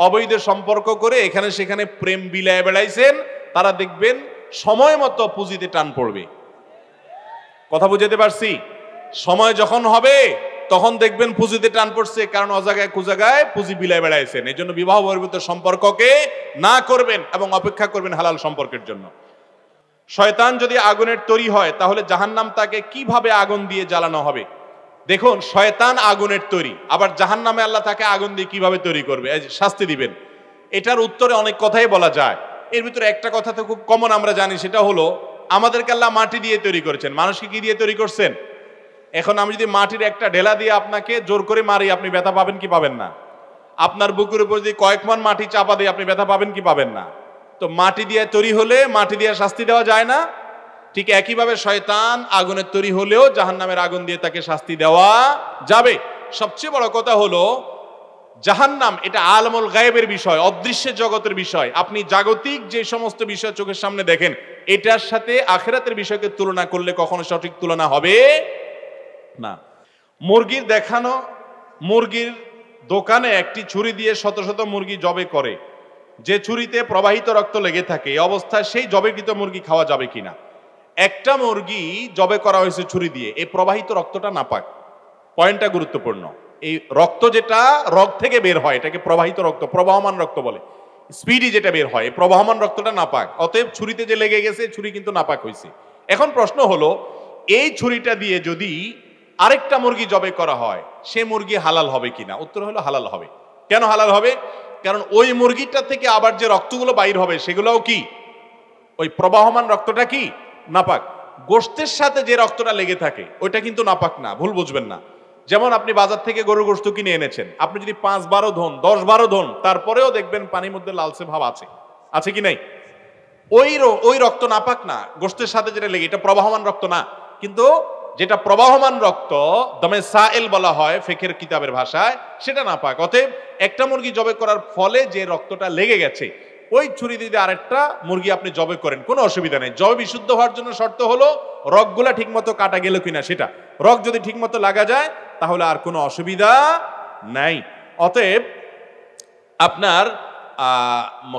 অবৈধ সম্পর্ক করে, এখানে সেখানে প্রেম বিলায় বেড়াইছেন, তারা দেখবেন সময় মতো পুঁজিতে টান পড়বে। কথা বুঝাতে পারছি? সময় যখন হবে তখন দেখবেন পুঁজিতে টান পড়ছে, কারণ অজাগায় কুজাগায় পুঁজি বিলায় বেড়াইছেন। এই জন্য বিবাহ বহির্ভূত সম্পর্ককে না করবেন এবং অপেক্ষা করবেন হালাল সম্পর্কের জন্য। শয়তান যদি আগুনের তৈরি হয় তাহলে জাহান্নাম তাকে কিভাবে আগুন দিয়ে জ্বালানো হবে? দেখুন, শয়তান আগুনের তৈরি, আবার জাহান্নামে আল্লাহ তাকে আগুন দিয়ে কিভাবে তৈরি করবে, শাস্তি দিবেন? এটার উত্তরে অনেক কথাই বলা যায়। এর ভিতরে একটা কথা তো খুব কমন আমরা জানি, সেটা হলো আমাদেরকে আল্লাহ মাটি দিয়ে তৈরি করেছেন, মানুষকে কি দিয়ে তৈরি করছেন? এখন আমি যদি মাটির একটা ঢেলা দিয়ে আপনাকে জোর করে মারি, আপনি ব্যথা পাবেন কি পাবেন না? আপনার বুকের উপর যদি কয়েক মণ মাটি চাপা দিয়ে আপনি ব্যথা পাবেন কি পাবেন না? তো মাটি দিয়ে তৈরি হলে মাটি দিয়ে শাস্তি দেওয়া যায় না? ঠিক একইভাবে শয়তান আগুনের তৈরি হলেও জাহান্নামের আগুন দিয়ে তাকে শাস্তি দেওয়া যাবে। সবচেয়ে বড় কথা হলো জাহান্নাম এটা আলমুল গায়েবের বিষয়, অদৃশ্য জগতের বিষয়। আপনি জাগতিক যে সমস্ত বিষয় চোখের সামনে দেখেন, এটার সাথে আখিরাতের বিষয়কে তুলনা করলে কখনো সঠিক তুলনা হবে না। মুরগির দেখানো, মুরগির দোকানে একটি ছুরি দিয়ে শত শত মুরগি জবে করে, যে ছুরিতে প্রবাহিত রক্ত লেগে থাকে, এই অবস্থায় সেই জবেকৃত মুরগি খাওয়া যাবে কিনা? একটা মুরগি জবে করা হয়েছে ছুরি দিয়ে, এই প্রবাহিত রক্তটা নাপাক। পয়েন্টটা গুরুত্বপূর্ণ। এই রক্ত যেটা রগ থেকে বের হয় এটাকে প্রবাহিত রক্ত, প্রবাহমান রক্ত বলে। স্পিডি যেটা বের হয়, এই প্রবাহমান রক্তটা নাপাক। অতএব ছুরিতে যে লেগে গেছে, ছুরি কিন্তু নাপাক হয়েছে। এখন প্রশ্ন হলো, এই ছুরিটা দিয়ে যদি আরেকটা মুরগি জবে করা হয়, সে মুরগি হালাল হবে কিনা? উত্তর হলো হালাল হবে। কেন হালাল হবে? কারণ ওই মুরগিটা থেকে আবার যে রক্তগুলো বাইর হবে সেগুলোও কি ওই প্রবাহমান রক্তটা কি নাপাক। গোশতের সাথে যে রক্তটা লেগে থাকে ওইটা কিন্তু নাপাক না, ভুল বুঝবেন না। যেমন আপনি বাজার থেকে গরুর গোশত কিনে এনেছেন, আপনি যদি 5-12 ধোন, 10-12 ধোন, তারপরেও দেখবেন পানির মধ্যে লালচে ভাব আছে, আছে কি নাই? ওই রক্ত নাপাক না, গোশতের সাথে যেটা লেগে, এটা প্রবাহমান রক্ত না। কিন্তু যেটা প্রবাহমান রক্ত, দমে সাইল বলা হয় ফিকহের কিতাবের ভাষায়, সেটা নাপাক। অতএব একটা মুরগি জবে করার ফলে যে রক্তটা লেগে গেছে, ওই ছুরি দিয়ে আরেকটা মুরগি আপনি জবে করেন, কোনো অসুবিধা নেই। জবে বিশুদ্ধ হওয়ার জন্য শর্ত হলো রগগুলা ঠিকমতো কাটা গেল কিনা সেটা। রগ যদি ঠিকমতো লাগা যায় তাহলে আর কোনো অসুবিধা নাই। অতএব আপনার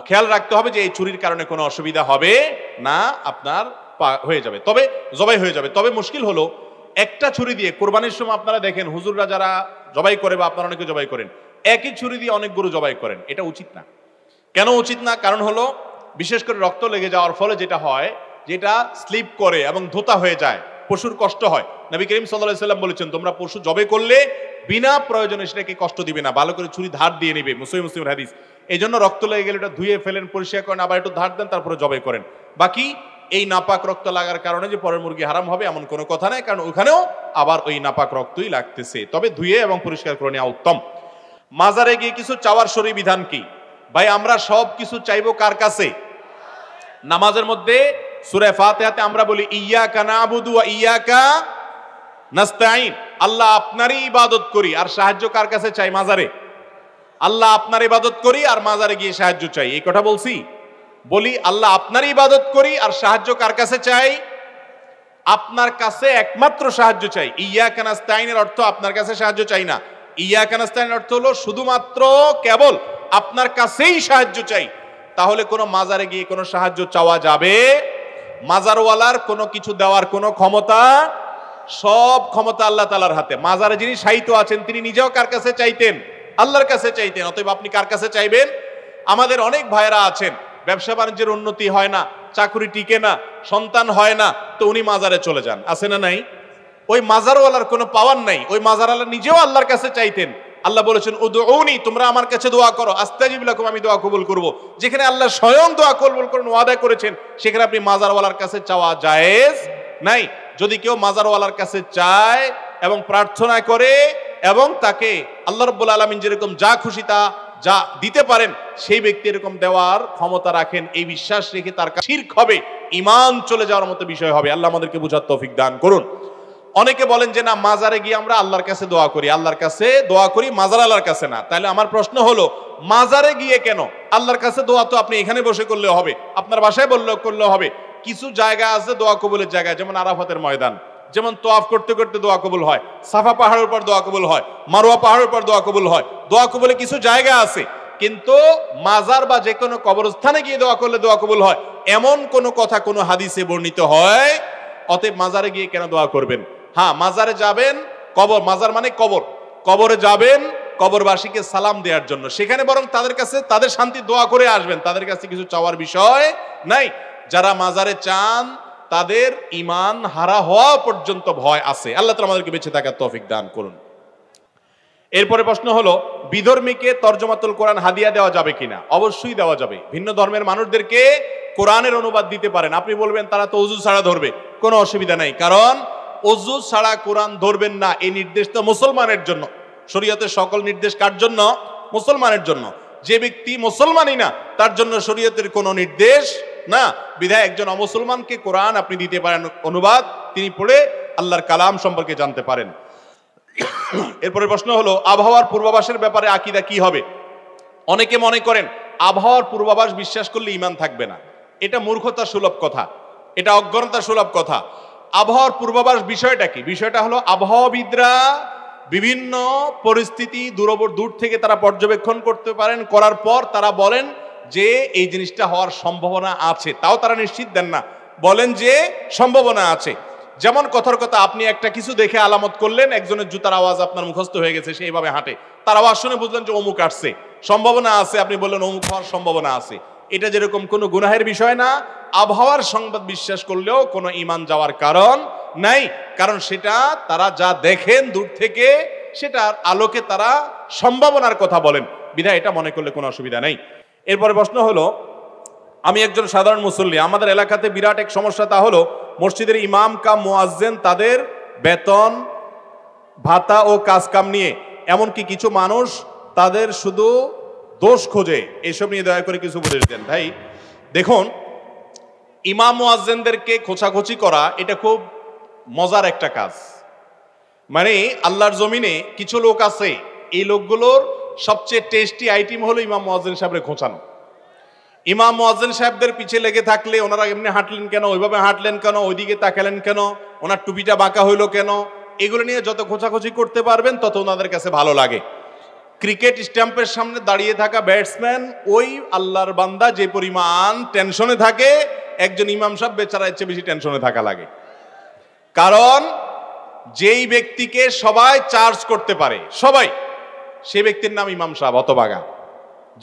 খেয়াল রাখতে হবে যে এই ছুরির কারণে কোনো অসুবিধা হবে না, আপনার হয়ে যাবে, তবে জবাই হয়ে যাবে। তবে মুশকিল হলো, একটা ছুরি দিয়ে কোরবানির সময় আপনারা দেখেন হুজুররা যারা জবাই করে বা আপনারা অনেকে জবাই করেন, একই ছুরি দিয়ে অনেক গরু জবাই করেন। এটা উচিত না। কেন উচিত না? কারণ হলো বিশেষ করে রক্ত লেগে যাওয়ার ফলে যেটা হয়, যেটা স্লিপ করে এবং ধোতা হয়ে যায়, পশুর কষ্ট হয়। নবী করিম সাল্লাল্লাহু আলাইহি ওয়াসাল্লাম বলেছেন, তোমরা পশু জবাই করলে বিনা প্রয়োজনে সেটাকে কষ্ট দিবে না, ভালো করে ছুরি ধার দিয়ে নেবে। মুসলিমের হাদিস। এই জন্য রক্ত লেগে গেলে এটা ধুয়ে ফেলেন, পরিষ্কার করেন, আবার একটু ধার দেন, তারপরে জবাই করেন। বাকি এই নাপাক রক্ত লাগার কারণে যে পরের মুরগি হারাম হবে এমন কোনো কথা নাই, কারণ ওখানেও আবার ওই নাপাক রক্তই লাগতেছে। তবে ধুয়ে এবং পরিষ্কার করে নেওয়া উত্তম। মাজারে গিয়ে কিছু চাওয়ার শরী বিধান কি? ভাই, আমরা সব কিছু চাইবো কার কাছে? নামাজের মধ্যে সূরা ফাতিহাতে আমরা বলি ইয়্যাকা না'বুদু ওয়া ইয়্যাকা নাস্তাঈন। আল্লাহ আপনারই ইবাদত করি, আর সাহায্য কার কাছে চাই? মাজারে। আল্লাহ আপনার ইবাদত করি আর মাজারে গিয়ে সাহায্য চাই, এই কথা বলছি? বলি আল্লাহ আপনারই ইবাদত করি আর সাহায্য কার কাছে চাই? আপনার কাছে একমাত্র সাহায্য চাই। ইয়্যাকা নাস্তাঈনের অর্থ আপনার কাছে সাহায্য চাই না। ইয়্যাকা নাস্তাঈনের অর্থ হলো শুধুমাত্র কেবল আপনার কাছেই সাহায্য চাই। তাহলে কোনো মাজারে গিয়ে কোনো সাহায্য চাওয়া যাবে? মাজারওয়ালার কোনো কিছু দেওয়ার কোনো ক্ষমতা, সব ক্ষমতা আল্লাহ তাআলার হাতে। মাজারে যিনি শায়িত আছেন তিনি নিজেও কার কাছে চাইতেন? আল্লাহর কাছে চাইতেন। অতএব আপনি কার কাছে চাইবেন? আমাদের অনেক ভাইরা আছেন, ব্যবসা বাণিজ্যের উন্নতি হয় না, চাকরি টিকে না, সন্তান হয় না, তো উনি মাজারে চলে যান, আছে না নাই? ওই মাজারওয়ালার কোনো পাওয়ার নাই, ওই মাজারওয়ালা নিজেও আল্লাহর কাছে চাইতেন। আল্লাহ বলেছেন উদউনি, তোমরা আমার কাছে দোয়া করো, আস্তাজিব লাকুম, আমি দোয়া কবুল করব। যেখানে আল্লাহ স্বয়ং দোয়া কবুল করেন, ওয়াদা করেছেন, সেখানে আপনি মাজারওয়ালার কাছে চাওয়া জায়েজ নাই। যদি কেউ মাজারওয়ালার কাছে চায় এবং প্রার্থনা করে এবং তাকে আল্লাহ রাব্বুল আলামিন যেরকম যা খুশি তা যা দিতে পারেন, সেই ব্যক্তি এরকম দেওয়ার ক্ষমতা রাখেন, এই বিশ্বাস রেখে তার কাছে শিরক হবে, ঈমান চলে যাওয়ার মতো বিষয় হবে। আল্লাহ আমাদেরকে বুঝার তৌফিক দান করুন। অনেকে বলেন যে না, মাজারে গিয়ে আমরা আল্লাহর কাছে দোয়া করি, আল্লাহর কাছে দোয়া করি, মাজার আল্লাহর কাছে না। তাহলে আমার প্রশ্ন হলো, মাজারে গিয়ে কেন? আল্লাহর কাছে দোয়া তো আপনি এখানে বসে করলেও হবে, আপনার বাসায় বললেও করলেও হবে। কিছু জায়গা আছে দোয়া কবুলের জায়গা, যেমন আরাফাতের ময়দান, যেমন তওয়াফ করতে করতে দোয়া কবুল হয়, সাফা পাহাড়ের উপর দোয়া কবুল হয়, মারওয়া পাহাড়ের উপর দোয়া কবুল হয়। দোয়া কবুলে কিছু জায়গা আছে, কিন্তু মাজার বা যে কোনো কবরস্থানে গিয়ে দোয়া করলে দোয়া কবুল হয় এমন কোনো কথা কোনো হাদিসে বর্ণিত হয়? অতএব মাজারে গিয়ে কেন দোয়া করবেন? হ্যাঁ, মাজারে যাবেন, কবর, মাজার মানে কবর, কবরে যাবেন কবরবাসীকে সালাম দেওয়ার জন্য, সেখানে বরং তাদের কাছে তাদের শান্তি দোয়া করে আসবেন, তাদের কাছে কিছু চাওয়ার বিষয় নাই। যারা মাজারে চান তাদের ঈমান হারা হওয়া পর্যন্ত ভয় আছে। আল্লাহ তাআলা আমাদেরকে বেঁচে থাকার তৌফিক দান করুন। এরপরে প্রশ্ন হলো, বিধর্মীকে তরজমাতুল কোরআন হাদিয়া দেওয়া যাবে কিনা? অবশ্যই দেওয়া যাবে। ভিন্ন ধর্মের মানুষদেরকে কোরআনের অনুবাদ দিতে পারেন। আপনি বলবেন তারা তো ওযু ছাড়া ধরবে, কোনো অসুবিধা নাই, কারণ ওযু ছাড়া কোরআন ধরবেন না এই নির্দেশ তো মুসলমানের জন্য। শরীয়তের সকল নির্দেশ কার জন্য? মুসলমানের জন্য। যে ব্যক্তি মুসলমানই না তার জন্য শরীয়তের কোনো নির্দেশ না। বিধায় একজন অমুসলমানকে কোরআন আপনি দিতে পারেন অনুবাদ, তিনি পড়ে আল্লাহর কালাম সম্পর্কে জানতে পারেন। এরপরে প্রশ্ন হলো আবহাওয়ার পূর্বাভাসের ব্যাপারে আকীদা কি হবে? অনেকে মনে করেন আবহাওয়ার পূর্বাভাস বিশ্বাস করলে ঈমান থাকবে না। এটা মূর্খতা সুলভ কথা, এটা অজ্ঞতা সুলভ কথা। আবহাওয়ার পূর্বাভাস বিষয়টা কি? বিষয়টা হলো আবহাওয়াবিদরা বিভিন্ন পরিস্থিতি দূর থেকে তারা পর্যবেক্ষণ করতে পারেন, করার পর তারা বলেন যে এই জিনিসটা হওয়ার সম্ভাবনা আছে। তাও তারা নিশ্চিত দেন না, বলেন যে সম্ভাবনা আছে। যেমন কথার কথা, আপনি একটা কিছু দেখে আলামত করলেন, একজনের জুতার আওয়াজ আপনার মুখস্থ হয়ে গেছে, সেইভাবে হাঁটে, তার আওয়াজ শুনে বুঝলেন যে অমুক আসছে, সম্ভাবনা আছে, আপনি বললেন অমুক হওয়ার সম্ভাবনা আছে। এটা যেরকম কোনো গুনাহের বিষয় না, আবহাওয়ার সংবাদ বিশ্বাস করলেও কোনো ঈমান যাওয়ার কারণ নাই, কারণ সেটা তারা যা দেখেন দূর থেকে সেটার আলোকে তারা সম্ভাবনার কথা বলেন, বিধায় এটা মনে করলে কোনো অসুবিধা নেই। এরপরে প্রশ্ন হলো, আমি একজন সাধারণ মুসল্লি, আমাদের এলাকাতে বিরাট এক সমস্যা, তা হলো মসজিদের ইমাম কাম মুয়াজ্জিন তাদের বেতন ভাতা ও কাজ কাম নিয়ে, এমনকি কিছু মানুষ তাদের শুধু দোষ খোঁজে, এসব নিয়ে দয়া করে কিছু উপদেশ দেন। ভাই দেখুন, ইমাম মুয়াজ্জিনদেরকে খোঁচাখুচি করা এটা খুব মজার একটা কাজ। মানে আল্লাহর জমিনে কিছু লোক আছে, এই লোকগুলোর সবচেয়ে টেস্টি আইটেম হলো ইমাম মুয়াজ্জিন সাহেবরে খোঁচানো। ইমাম মুয়াজ্জিন সাহেবদের পিছে লেগে থাকলে ওনারা এমনি হাঁটলেন কেন, ওইভাবে হাঁটলেন কেন, ওইদিকে তাকালেন কেন, ওনার টুপিটা বাঁকা হইলো কেন, এগুলো নিয়ে যত খোঁচাখুচি করতে পারবেন তত ওনাদের কাছে ভালো লাগে। ক্রিকেট স্ট্যাম্পের সামনে দাঁড়িয়ে থাকা ব্যাটসম্যান ওই আল্লাহর বান্দা যে পরিমাণ টেনশনে থাকে, একজন ইমাম সাহেব বেচারা এর চেয়ে বেশি টেনশনে থাকা লাগে। কারণ যেই ব্যক্তিকে সবাই চার্জ করতে পারে, সবাই, সে ব্যক্তির নাম ইমাম সাহেব হতভাগা।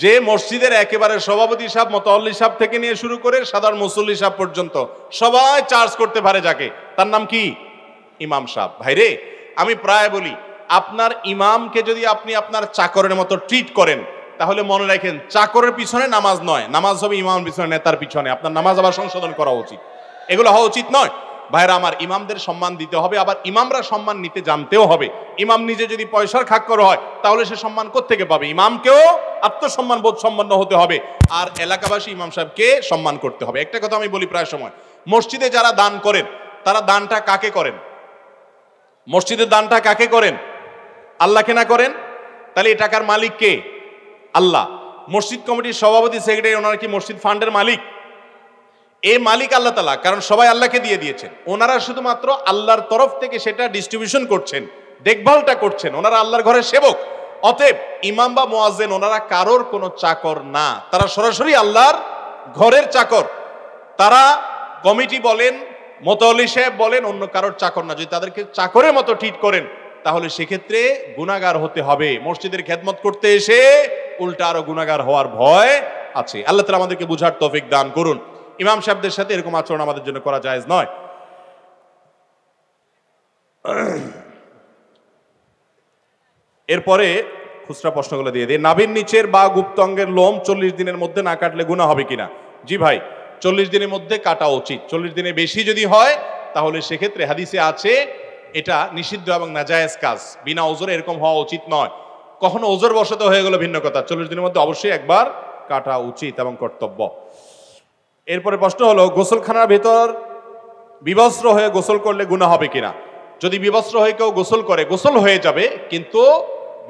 যে মসজিদের একেবারে সভাপতি সাহেব, মুতাওয়াল্লি সাহেব থেকে নিয়ে শুরু করে সাধারণ মুসল্লি সাহেব পর্যন্ত সবাই চার্জ করতে পারে যাকে, তার নাম কি? ইমাম সাহেব। ভাইরে, আমি প্রায় বলি, আপনার ইমামকে যদি আপনি আপনার চাকরের মতো ট্রিট করেন, তাহলে মনে রাখেন চাকরের পিছনে নামাজ নয়, নামাজ হবে ইমামের পিছনে, নেতার পিছনে। আপনার নামাজ আবার সংশোধন করা উচিত, এগুলো হওয়া উচিত নয়। ভাইরা আমার, ইমামদের সম্মান দিতে হবে, আবার ইমামরা সম্মান নিতে জানতেও হবে। ইমাম নিজে যদি পয়সার খাক্কর হয়, তাহলে সে সম্মান কোত্থেকে পাবে? ইমামকেও আত্মসম্মান বোধ সম্পন্ন হতে হবে, আর এলাকাবাসী ইমাম সাহেবকে সম্মান করতে হবে। একটা কথা আমি বলি প্রায় সময়, মসজিদে যারা দান করেন, তারা দানটা কাকে করেন? মসজিদের দানটা কাকে করেন? আল্লাহকে না করেন? তাহলে এই টাকার মালিক কে? আল্লাহ। মসজিদ কমিটির সভাপতি, সেক্রেটারি, ওনারা কি মসজিদ ফান্ডের মালিক? এই মালিক আল্লাহ তাআলা, কারণ সবাই আল্লাহকে দিয়ে দিয়েছেন। ওনারা শুধুমাত্র আল্লাহর তরফ থেকে সেটা ডিস্ট্রিবিউশন করছেন, দেখভালটা করছেন, ওনারা আল্লাহর ঘরের সেবক। অতএব ইমাম বা মুয়াজ্জিন ওনারা কারোর কোনো চাকর না, তারা সরাসরি আল্লাহর ঘরের চাকর। তারা কমিটি বলেন, মুতাওয়াল্লি সাহেব বলেন, অন্য কারোর চাকর না। যদি তাদেরকে চাকরের মতো ট্রিট করেন, তাহলে সেক্ষেত্রে গুনাহগার হতে হবে। মসজিদের খেদমত করতে এসে উল্টা আরো গুনাহগার হওয়ার ভয় আছে। আল্লাহ তাআলা আমাদেরকে বুঝার তৌফিক দান করুন। ইমাম সাহেবদের সাথে এরকম আচরণ আমাদের জন্য করা জায়েজ নয়। এরপরে খুচরা প্রশ্নগুলো দিয়ে দিই। নাভির নিচের বা গুপ্তাঙ্গের লোম 40 দিনের মধ্যে না কাটলে গুনাহ হবে কিনা? জি ভাই, 40 দিনের মধ্যে কাটা উচিত। 40 দিনের বেশি যদি হয়, তাহলে সেক্ষেত্রে হাদিসে আছে এটা নিষিদ্ধ এবং নাজায়েজ কাজ। বিনা ওজরে এরকম হওয়া উচিত নয়। কখনো ওজর বশত হয়ে গেল ভিন্ন কথা, 40 দিনের মধ্যে অবশ্যই একবার কাটা উচিত এবং কর্তব্য। এরপরে প্রশ্ন হলো, গোসলখানার ভেতর বিবস্ত্র হয়ে গোসল করলে গুনাহ হবে কিনা? যদি বিবস্ত্র হয়ে কেউ গোসল করে, গোসল হয়ে যাবে, কিন্তু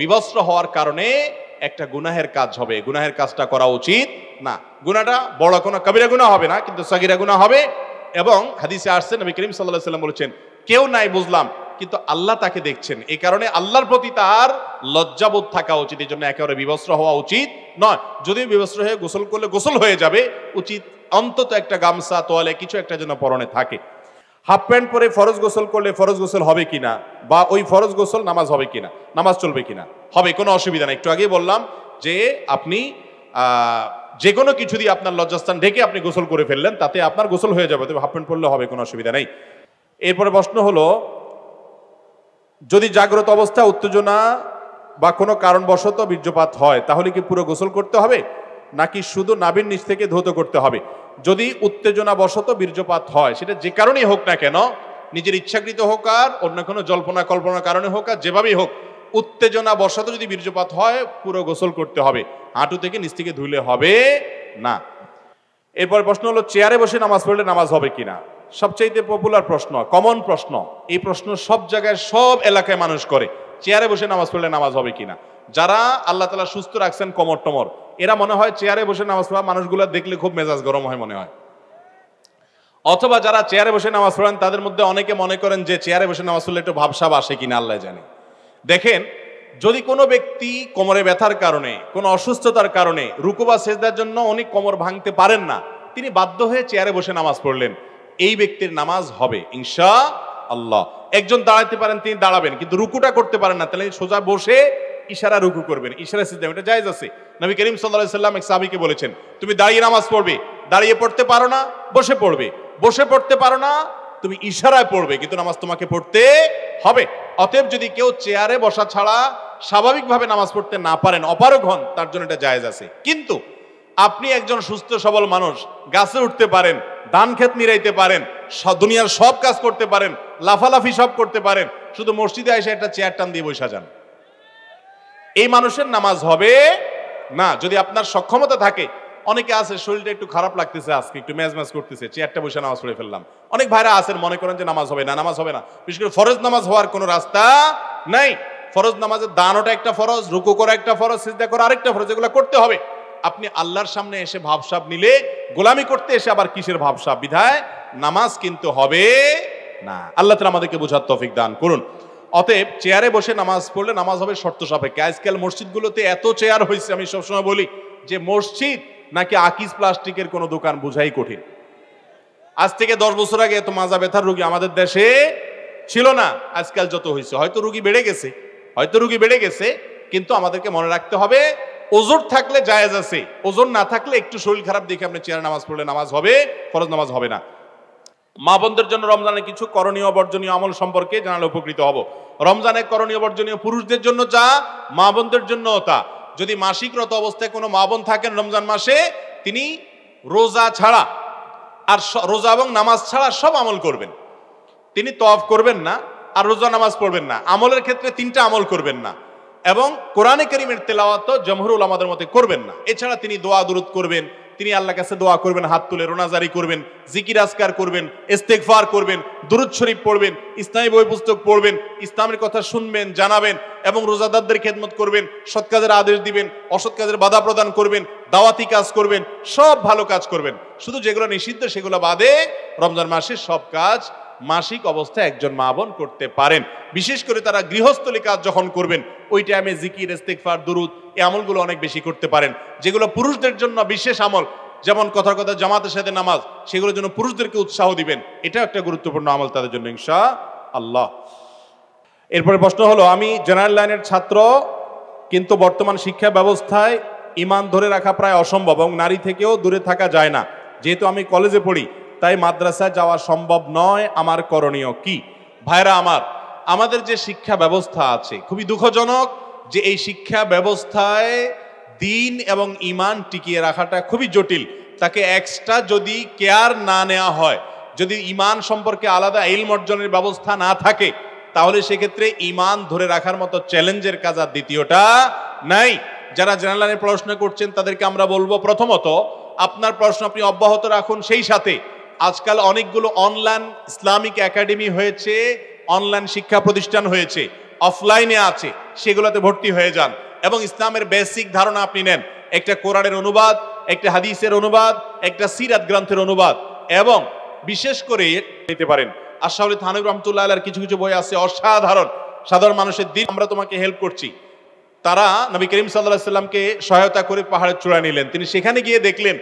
বিবস্ত্র হওয়ার কারণে একটা গুনাহের কাজ হবে, গুনাহের কাজটা করা উচিত না। গুনাহটা বড় কোনো কবিরা গুনাহ হবে না, কিন্তু সগীরা গুনাহ হবে। এবং হাদিসে আসছে, নবী করিম সাল্লাল্লাহু আলাইহি ওয়াসাল্লাম বলেছেন, কেউ নাই বুঝলাম, কিন্তু আল্লাহ তাকে দেখছেন, এই কারণে আল্লাহর প্রতি তার লজ্জাবোধ থাকা উচিত। এই জন্য একেবারে বিবস্ত্র হওয়া উচিত নয়। যদি বিবস্ত্র হয়ে গোসল করলে গোসল হয়ে যাবে, উচিত অন্তত একটা গামছা, তোয়ালে কিছু একটা যেন পরনে থাকে। হাফ প্যান্ট পরে ফরজ গোসল করলে ফরজ গোসল হবে কিনা, বা ওই ফরজ গোসল নামাজ হবে কিনা, নামাজ চলবে কিনা? হবে, কোনো অসুবিধা নেই। একটু আগেই বললাম যে আপনি যে কোনো কিছু দিয়ে আপনার লজ্জাস্থান ঢেকে আপনি গোসল করে ফেললেন, তাতে আপনার গোসল হয়ে যাবে, তবে হাফ প্যান্ট পরলে হবে, কোনো অসুবিধা নেই। এরপরে প্রশ্ন হলো, যদি জাগ্রত অবস্থা উত্তেজনা বা কোনো কারণবশত বীর্যপাত হয়, তাহলে কি পুরো গোসল করতে হবে? নাকি শুধু নাভির নিচ থেকে ধৌত করতে হবে? যদি উত্তেজনা বশত বীর্যপাত হয়, সেটা যে কারণেই হোক না কেন, নিজের ইচ্ছাকৃত হোক আর অন্য কোনো জল্পনা কল্পনার কারণে হোক আর যেভাবেই হোক, উত্তেজনা বশত যদি বীর্যপাত হয় পুরো গোসল করতে হবে, হাঁটু থেকে নিচ থেকে ধুলে হবে না। এরপর প্রশ্ন হলো, চেয়ারে বসে নামাজ পড়লে নামাজ হবে কিনা? সবচাইতে পপুলার প্রশ্ন, কমন প্রশ্ন। এই প্রশ্ন সব জায়গায় সব এলাকায় মানুষ করে, চেয়ারে বসে নামাজ পড়লে নামাজ হবে কিনা। যারা আল্লাহ তাআলা সুস্থ রাখছেন কমর টমর, এরা মনে হয় চেয়ারে বসে নামাজ পড়া মানুষগুলো দেখলে খুব মেজাজ গরম হয় মনে হয়। অথবা যারা চেয়ারে বসে নামাজ পড়েন তাদের মধ্যে অনেকে মনে করেন যে চেয়ারে বসে নামাজ পড়লে একটু ভাবসাব আসে কিনা আল্লাহ জানে। দেখেন, যদি কোনো ব্যক্তি কোমরে ব্যথার কারণে, কোনো অসুস্থতার কারণে রুকু বা সেজদার জন্য উনি কোমর ভাঙতে পারেন না, তিনি বাধ্য হয়ে চেয়ারে বসে নামাজ পড়লেন, এই ব্যক্তির নামাজ হবে ইনশাআল্লাহ। একজন দাঁড়াতে পারেন, তিনি দাঁড়াবেন, কিন্তু রুকুটা করতে পারেন না, তাহলে সোজা বসে ইশারা রুকু করবেন, ইশারা সিজদা, এটা জায়েজ আছে। নবী করিম সাল্লাল্লাহু আলাইহি সাল্লাম এক সাহাবীকে বলেছেন, তুমি দাঁড়িয়ে নামাজ পড়বে, দাঁড়িয়ে পড়তে পারো না বসে পড়বে, বসে পড়তে পারো না তুমি ইশারায় পড়বে, কিন্তু নামাজ তোমাকে পড়তে হবে। অতএব যদি কেউ চেয়ারে বসা ছাড়া স্বাভাবিকভাবে নামাজ পড়তে না পারেন, অপারগ হন, তার জন্য এটা জায়েজ আছে। কিন্তু আপনি একজন সুস্থ সবল মানুষ, গাছে উঠতে পারেন, ধান ক্ষেত নিরাইতে পারেন, দুনিয়ার সব কাজ করতে পারেন, লাফালাফি সব করতে পারেন, শুধু মসজিদে এসে একটা চেয়ার টান দিয়ে বসে যান, এই মানুষের নামাজ হবে না। যদি আপনার সক্ষমতা থাকে, অনেকে আছে শরীরটা একটু খারাপ লাগতেছে, আজকে একটু ম্যাজ করতেছে, চেয়ারটা বসে নামাজ পড়ে ফেললাম। অনেক ভাইরা আছেন মনে করেন যে নামাজ হবে না, নামাজ হবে না। বিশেষ করে ফরজ নামাজ হওয়ার কোনো রাস্তা নাই। ফরজ নামাজের দানটা একটা ফরজ, রুকু করা একটা ফরজ, সিজদা করা আরেকটা ফরজ, এগুলো করতে হবে। আপনি আল্লাহর সামনে এসে ভাবসাব নিলে, গোলামি করতে এসে আবার কিসের ভাবসাব, বিধায় নামাজ কিন্তু হবে না। আল্লাহ তাআলা আমাদেরকে বোঝার তৌফিক দান করুন। অতএব চেয়ারে বসে নামাজ পড়লে নামাজ হবে শর্ত সাপেক্ষে। আজকাল মসজিদগুলোতে এত চেয়ার হয়েছে, আমি সবসময় বলি যে মসজিদ নাকি আকিজ প্লাস্টিকের কোনো দোকান বোঝাই কঠিন। আজ থেকে 10 বছর আগে এত মাজা ব্যথার রোগী আমাদের দেশে ছিল না, আজকাল যত হয়েছে। হয়তো রোগী বেড়ে গেছে, কিন্তু আমাদেরকে মনে রাখতে হবে, ওজোর থাকলে জায়েজ আছে, ওজোর না থাকলে একটু শরীর খারাপ দেখে আপনি চেয়ারে নামাজ পড়লে নামাজ হবে, ফরজ নামাজ হবে না। মা বোনদের জন্য রমজানের কিছু করণীয় বর্জনীয় আমল সম্পর্কে জানালে উপকৃত হব। রমজানের করণীয় বর্জনীয় পুরুষদের জন্য যা, মা বোনদের জন্য তা। যদি মাসিকরত অবস্থায় কোনো মা বোন থাকেন রমজান মাসে, তিনি রোজা ছাড়া আর রোজা এবং নামাজ ছাড়া সব আমল করবেন। তিনি তওয়াফ করবেন না, আর রোজা নামাজ পড়বেন না। আমলের ক্ষেত্রে 3টা আমল করবেন না, এবং কোরআনে কারীমের তেলাওয়াত জমহুর উলামাদের মতে করবেন না। এছাড়া তিনি দোয়া দুরূদ করবেন, তিনি আল্লাহর কাছে দোয়া করবেন, হাত তুলে রোনাজারি করবেন, জিকির আজকার করবেন, ইস্তেগফার করবেন, দুরূদ শরীফ পড়বেন, ইসলামী বই পুস্তক পড়বেন, ইসলামের কথা শুনবেন, জানাবেন, এবং রোজাদারদের খেদমত করবেন, সৎ কাজের আদেশ দিবেন, অসৎ কাজের বাধা প্রদান করবেন, দাওয়াতি কাজ করবেন, সব ভালো কাজ করবেন। শুধু যেগুলো নিষিদ্ধ সেগুলো বাদে রমজান মাসের সব কাজ মাসিক অবস্থায় একজন মা বোন করতে পারেন। বিশেষ করে তারা গৃহস্থলী কাজ যখন করবেন, ওই টাইমে জিকির, ইস্তেগফার, দুরূদ, এই আমলগুলো অনেক বেশি করতে পারেন। যেগুলো পুরুষদের জন্য বিশেষ আমল, যেমন কথার কথা জামাতের সাথে নামাজ, সেগুলোর জন্য পুরুষদেরকে উৎসাহ দিবেন, এটা একটা গুরুত্বপূর্ণ আমল তাদের জন্য ইনশাআল্লাহ। এরপরে প্রশ্ন হলো, আমি জেনারেল লাইনের ছাত্র, কিন্তু বর্তমান শিক্ষা ব্যবস্থায় ঈমান ধরে রাখা প্রায় অসম্ভব এবং নারী থেকেও দূরে থাকা যায় না। যেহেতু আমি কলেজে পড়ি, তাই মাদ্রাসায় যাওয়া সম্ভব নয়, আমার করণীয় কি? ভাইরা আমার, আমাদের যে শিক্ষা ব্যবস্থা আছে, খুবই দুঃখজনক যে এই শিক্ষা ব্যবস্থায় দিন এবং ঈমান টিকিয়ে রাখাটা খুবই জটিল। তাকে এক্সট্রা যদি কেয়ার না নেওয়া হয়, যদি ঈমান সম্পর্কে আলাদা ইলম অর্জনের ব্যবস্থা না থাকে, তাহলে সেক্ষেত্রে ঈমান ধরে রাখার মতো চ্যালেঞ্জের কাজ আর দ্বিতীয়টা নাই। যারা জেনারেল লাইনে পড়াশোনা করছেন তাদেরকে আমরা বলবো, প্রথমত আপনার পড়াশোনা আপনি অব্যাহত রাখুন। সেই সাথে আজকাল অনেকগুলো অনলাইন ইসলামিক একাডেমি হয়েছে, অনলাইন শিক্ষা প্রতিষ্ঠান হয়েছে, অফলাইনে আছে, সেগুলোতে ভর্তি হয়ে যান এবং ইসলামের বেসিক ধারণা আপনি নেন। একটা কোরআনের অনুবাদ, একটা হাদিসের অনুবাদ, একটা সিরাত গ্রন্থের অনুবাদ, এবং বিশেষ করে নিতে পারেন আশরাফ থানভী রহমাতুল্লাহ আলাইহির কিছু কিছু বই আছে অসাধারণ। সাধারণ মানুষের দিন আমরা তোমাকে হেল্প করছি। তারা নবী করিম সাল্লাল্লাহু আলাইহি সাল্লামকে সহায়তা করে পাহাড়ের চূড়ায় নিলেন। তিনি সেখানে গিয়ে দেখলেন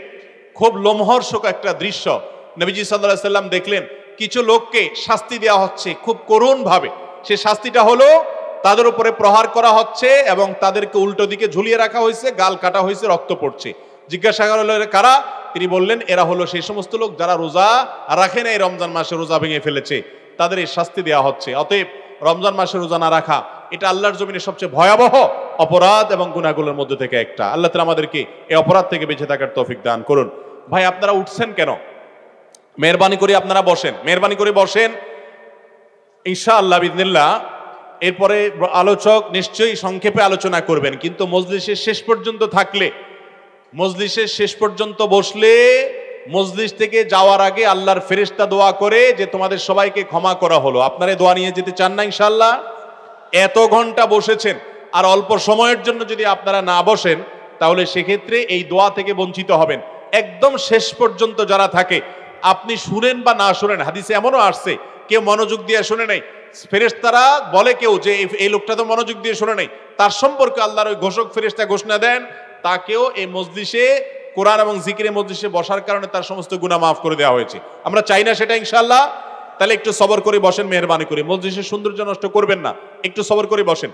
খুব লোমহর্ষক একটা দৃশ্য। নবীজি সাল্লাল্লাহু আলাইহি সাল্লাম দেখলেন কিছু লোককে শাস্তি দেওয়া হচ্ছে খুব করুণ ভাবে। সে শাস্তিটা হলো তাদের উপরে প্রহার করা হচ্ছে এবং তাদেরকে উল্টো দিকে ঝুলিয়ে রাখা হয়েছে, গাল কাটা হয়েছে, রক্ত পড়ছে। জিজ্ঞাসা করা হলো কারা? তিনি বললেন এরা হলো সেই সমস্ত লোক যারা রোজা রাখে না, এই রমজান মাসে রোজা ভেঙে ফেলেছে, তাদের এই শাস্তি দেওয়া হচ্ছে। অতএব রমজান মাসে রোজা না রাখা এটা আল্লাহর জমিনে সবচেয়ে ভয়াবহ অপরাধ এবং গুনাহগুলোর মধ্যে থেকে একটা। আল্লাহ তাআলা আমাদেরকে এই অপরাধ থেকে বেঁচে থাকার তৌফিক দান করুন। ভাই আপনারা উঠছেন কেন? মেহরবানি করে আপনারা বসেন, মেহরবানি করে বসেন। ইনশাআল্লাহ বিইذনিল্লাহ এরপরে আলোচক নিশ্চয়ই সংক্ষেপে আলোচনা করবেন, কিন্তু মজলিসের শেষ পর্যন্ত থাকলে, মজলিসের শেষ পর্যন্ত বসলে মজলিস থেকে যাওয়ার আগে আল্লাহর ফেরেশতা দোয়া করে যে তোমাদের সবাইকে ক্ষমা করা হলো। আপনারা দোয়া নিয়ে যেতে চান না ইনশাআল্লাহ? এত ঘন্টা বসেছেন, আর অল্প সময়ের জন্য যদি আপনারা না বসেন তাহলে সেক্ষেত্রে এই দোয়া থেকে বঞ্চিত হবেন। একদম শেষ পর্যন্ত যারা থাকে, আপনি শুনেন বা না শুনেন, হাদিসে এমনও আসছে কেউ মনোযোগ দিয়ে শুনে নাই, ফেরেশতারা বলে কেউ যে এই লোকটা তো মনোযোগ দিয়ে শুনে নাই, তার সম্পর্কে আল্লাহর ওই ঘোষক ফেরেশতা ঘোষণা দেন তাকেও এই মজলিসে কোরআন এবং জিকিরের মজলিসে বসার কারণে তার সমস্ত গুনাহ মাফ করে দেওয়া হয়েছে। আমরা চাই না সেটা ইনশাআল্লাহ? তাহলে একটু সবর করে বসেন, মেহরবানি করে মজলিসের সৌন্দর্য নষ্ট করবেন না, একটু সবর করে বসেন।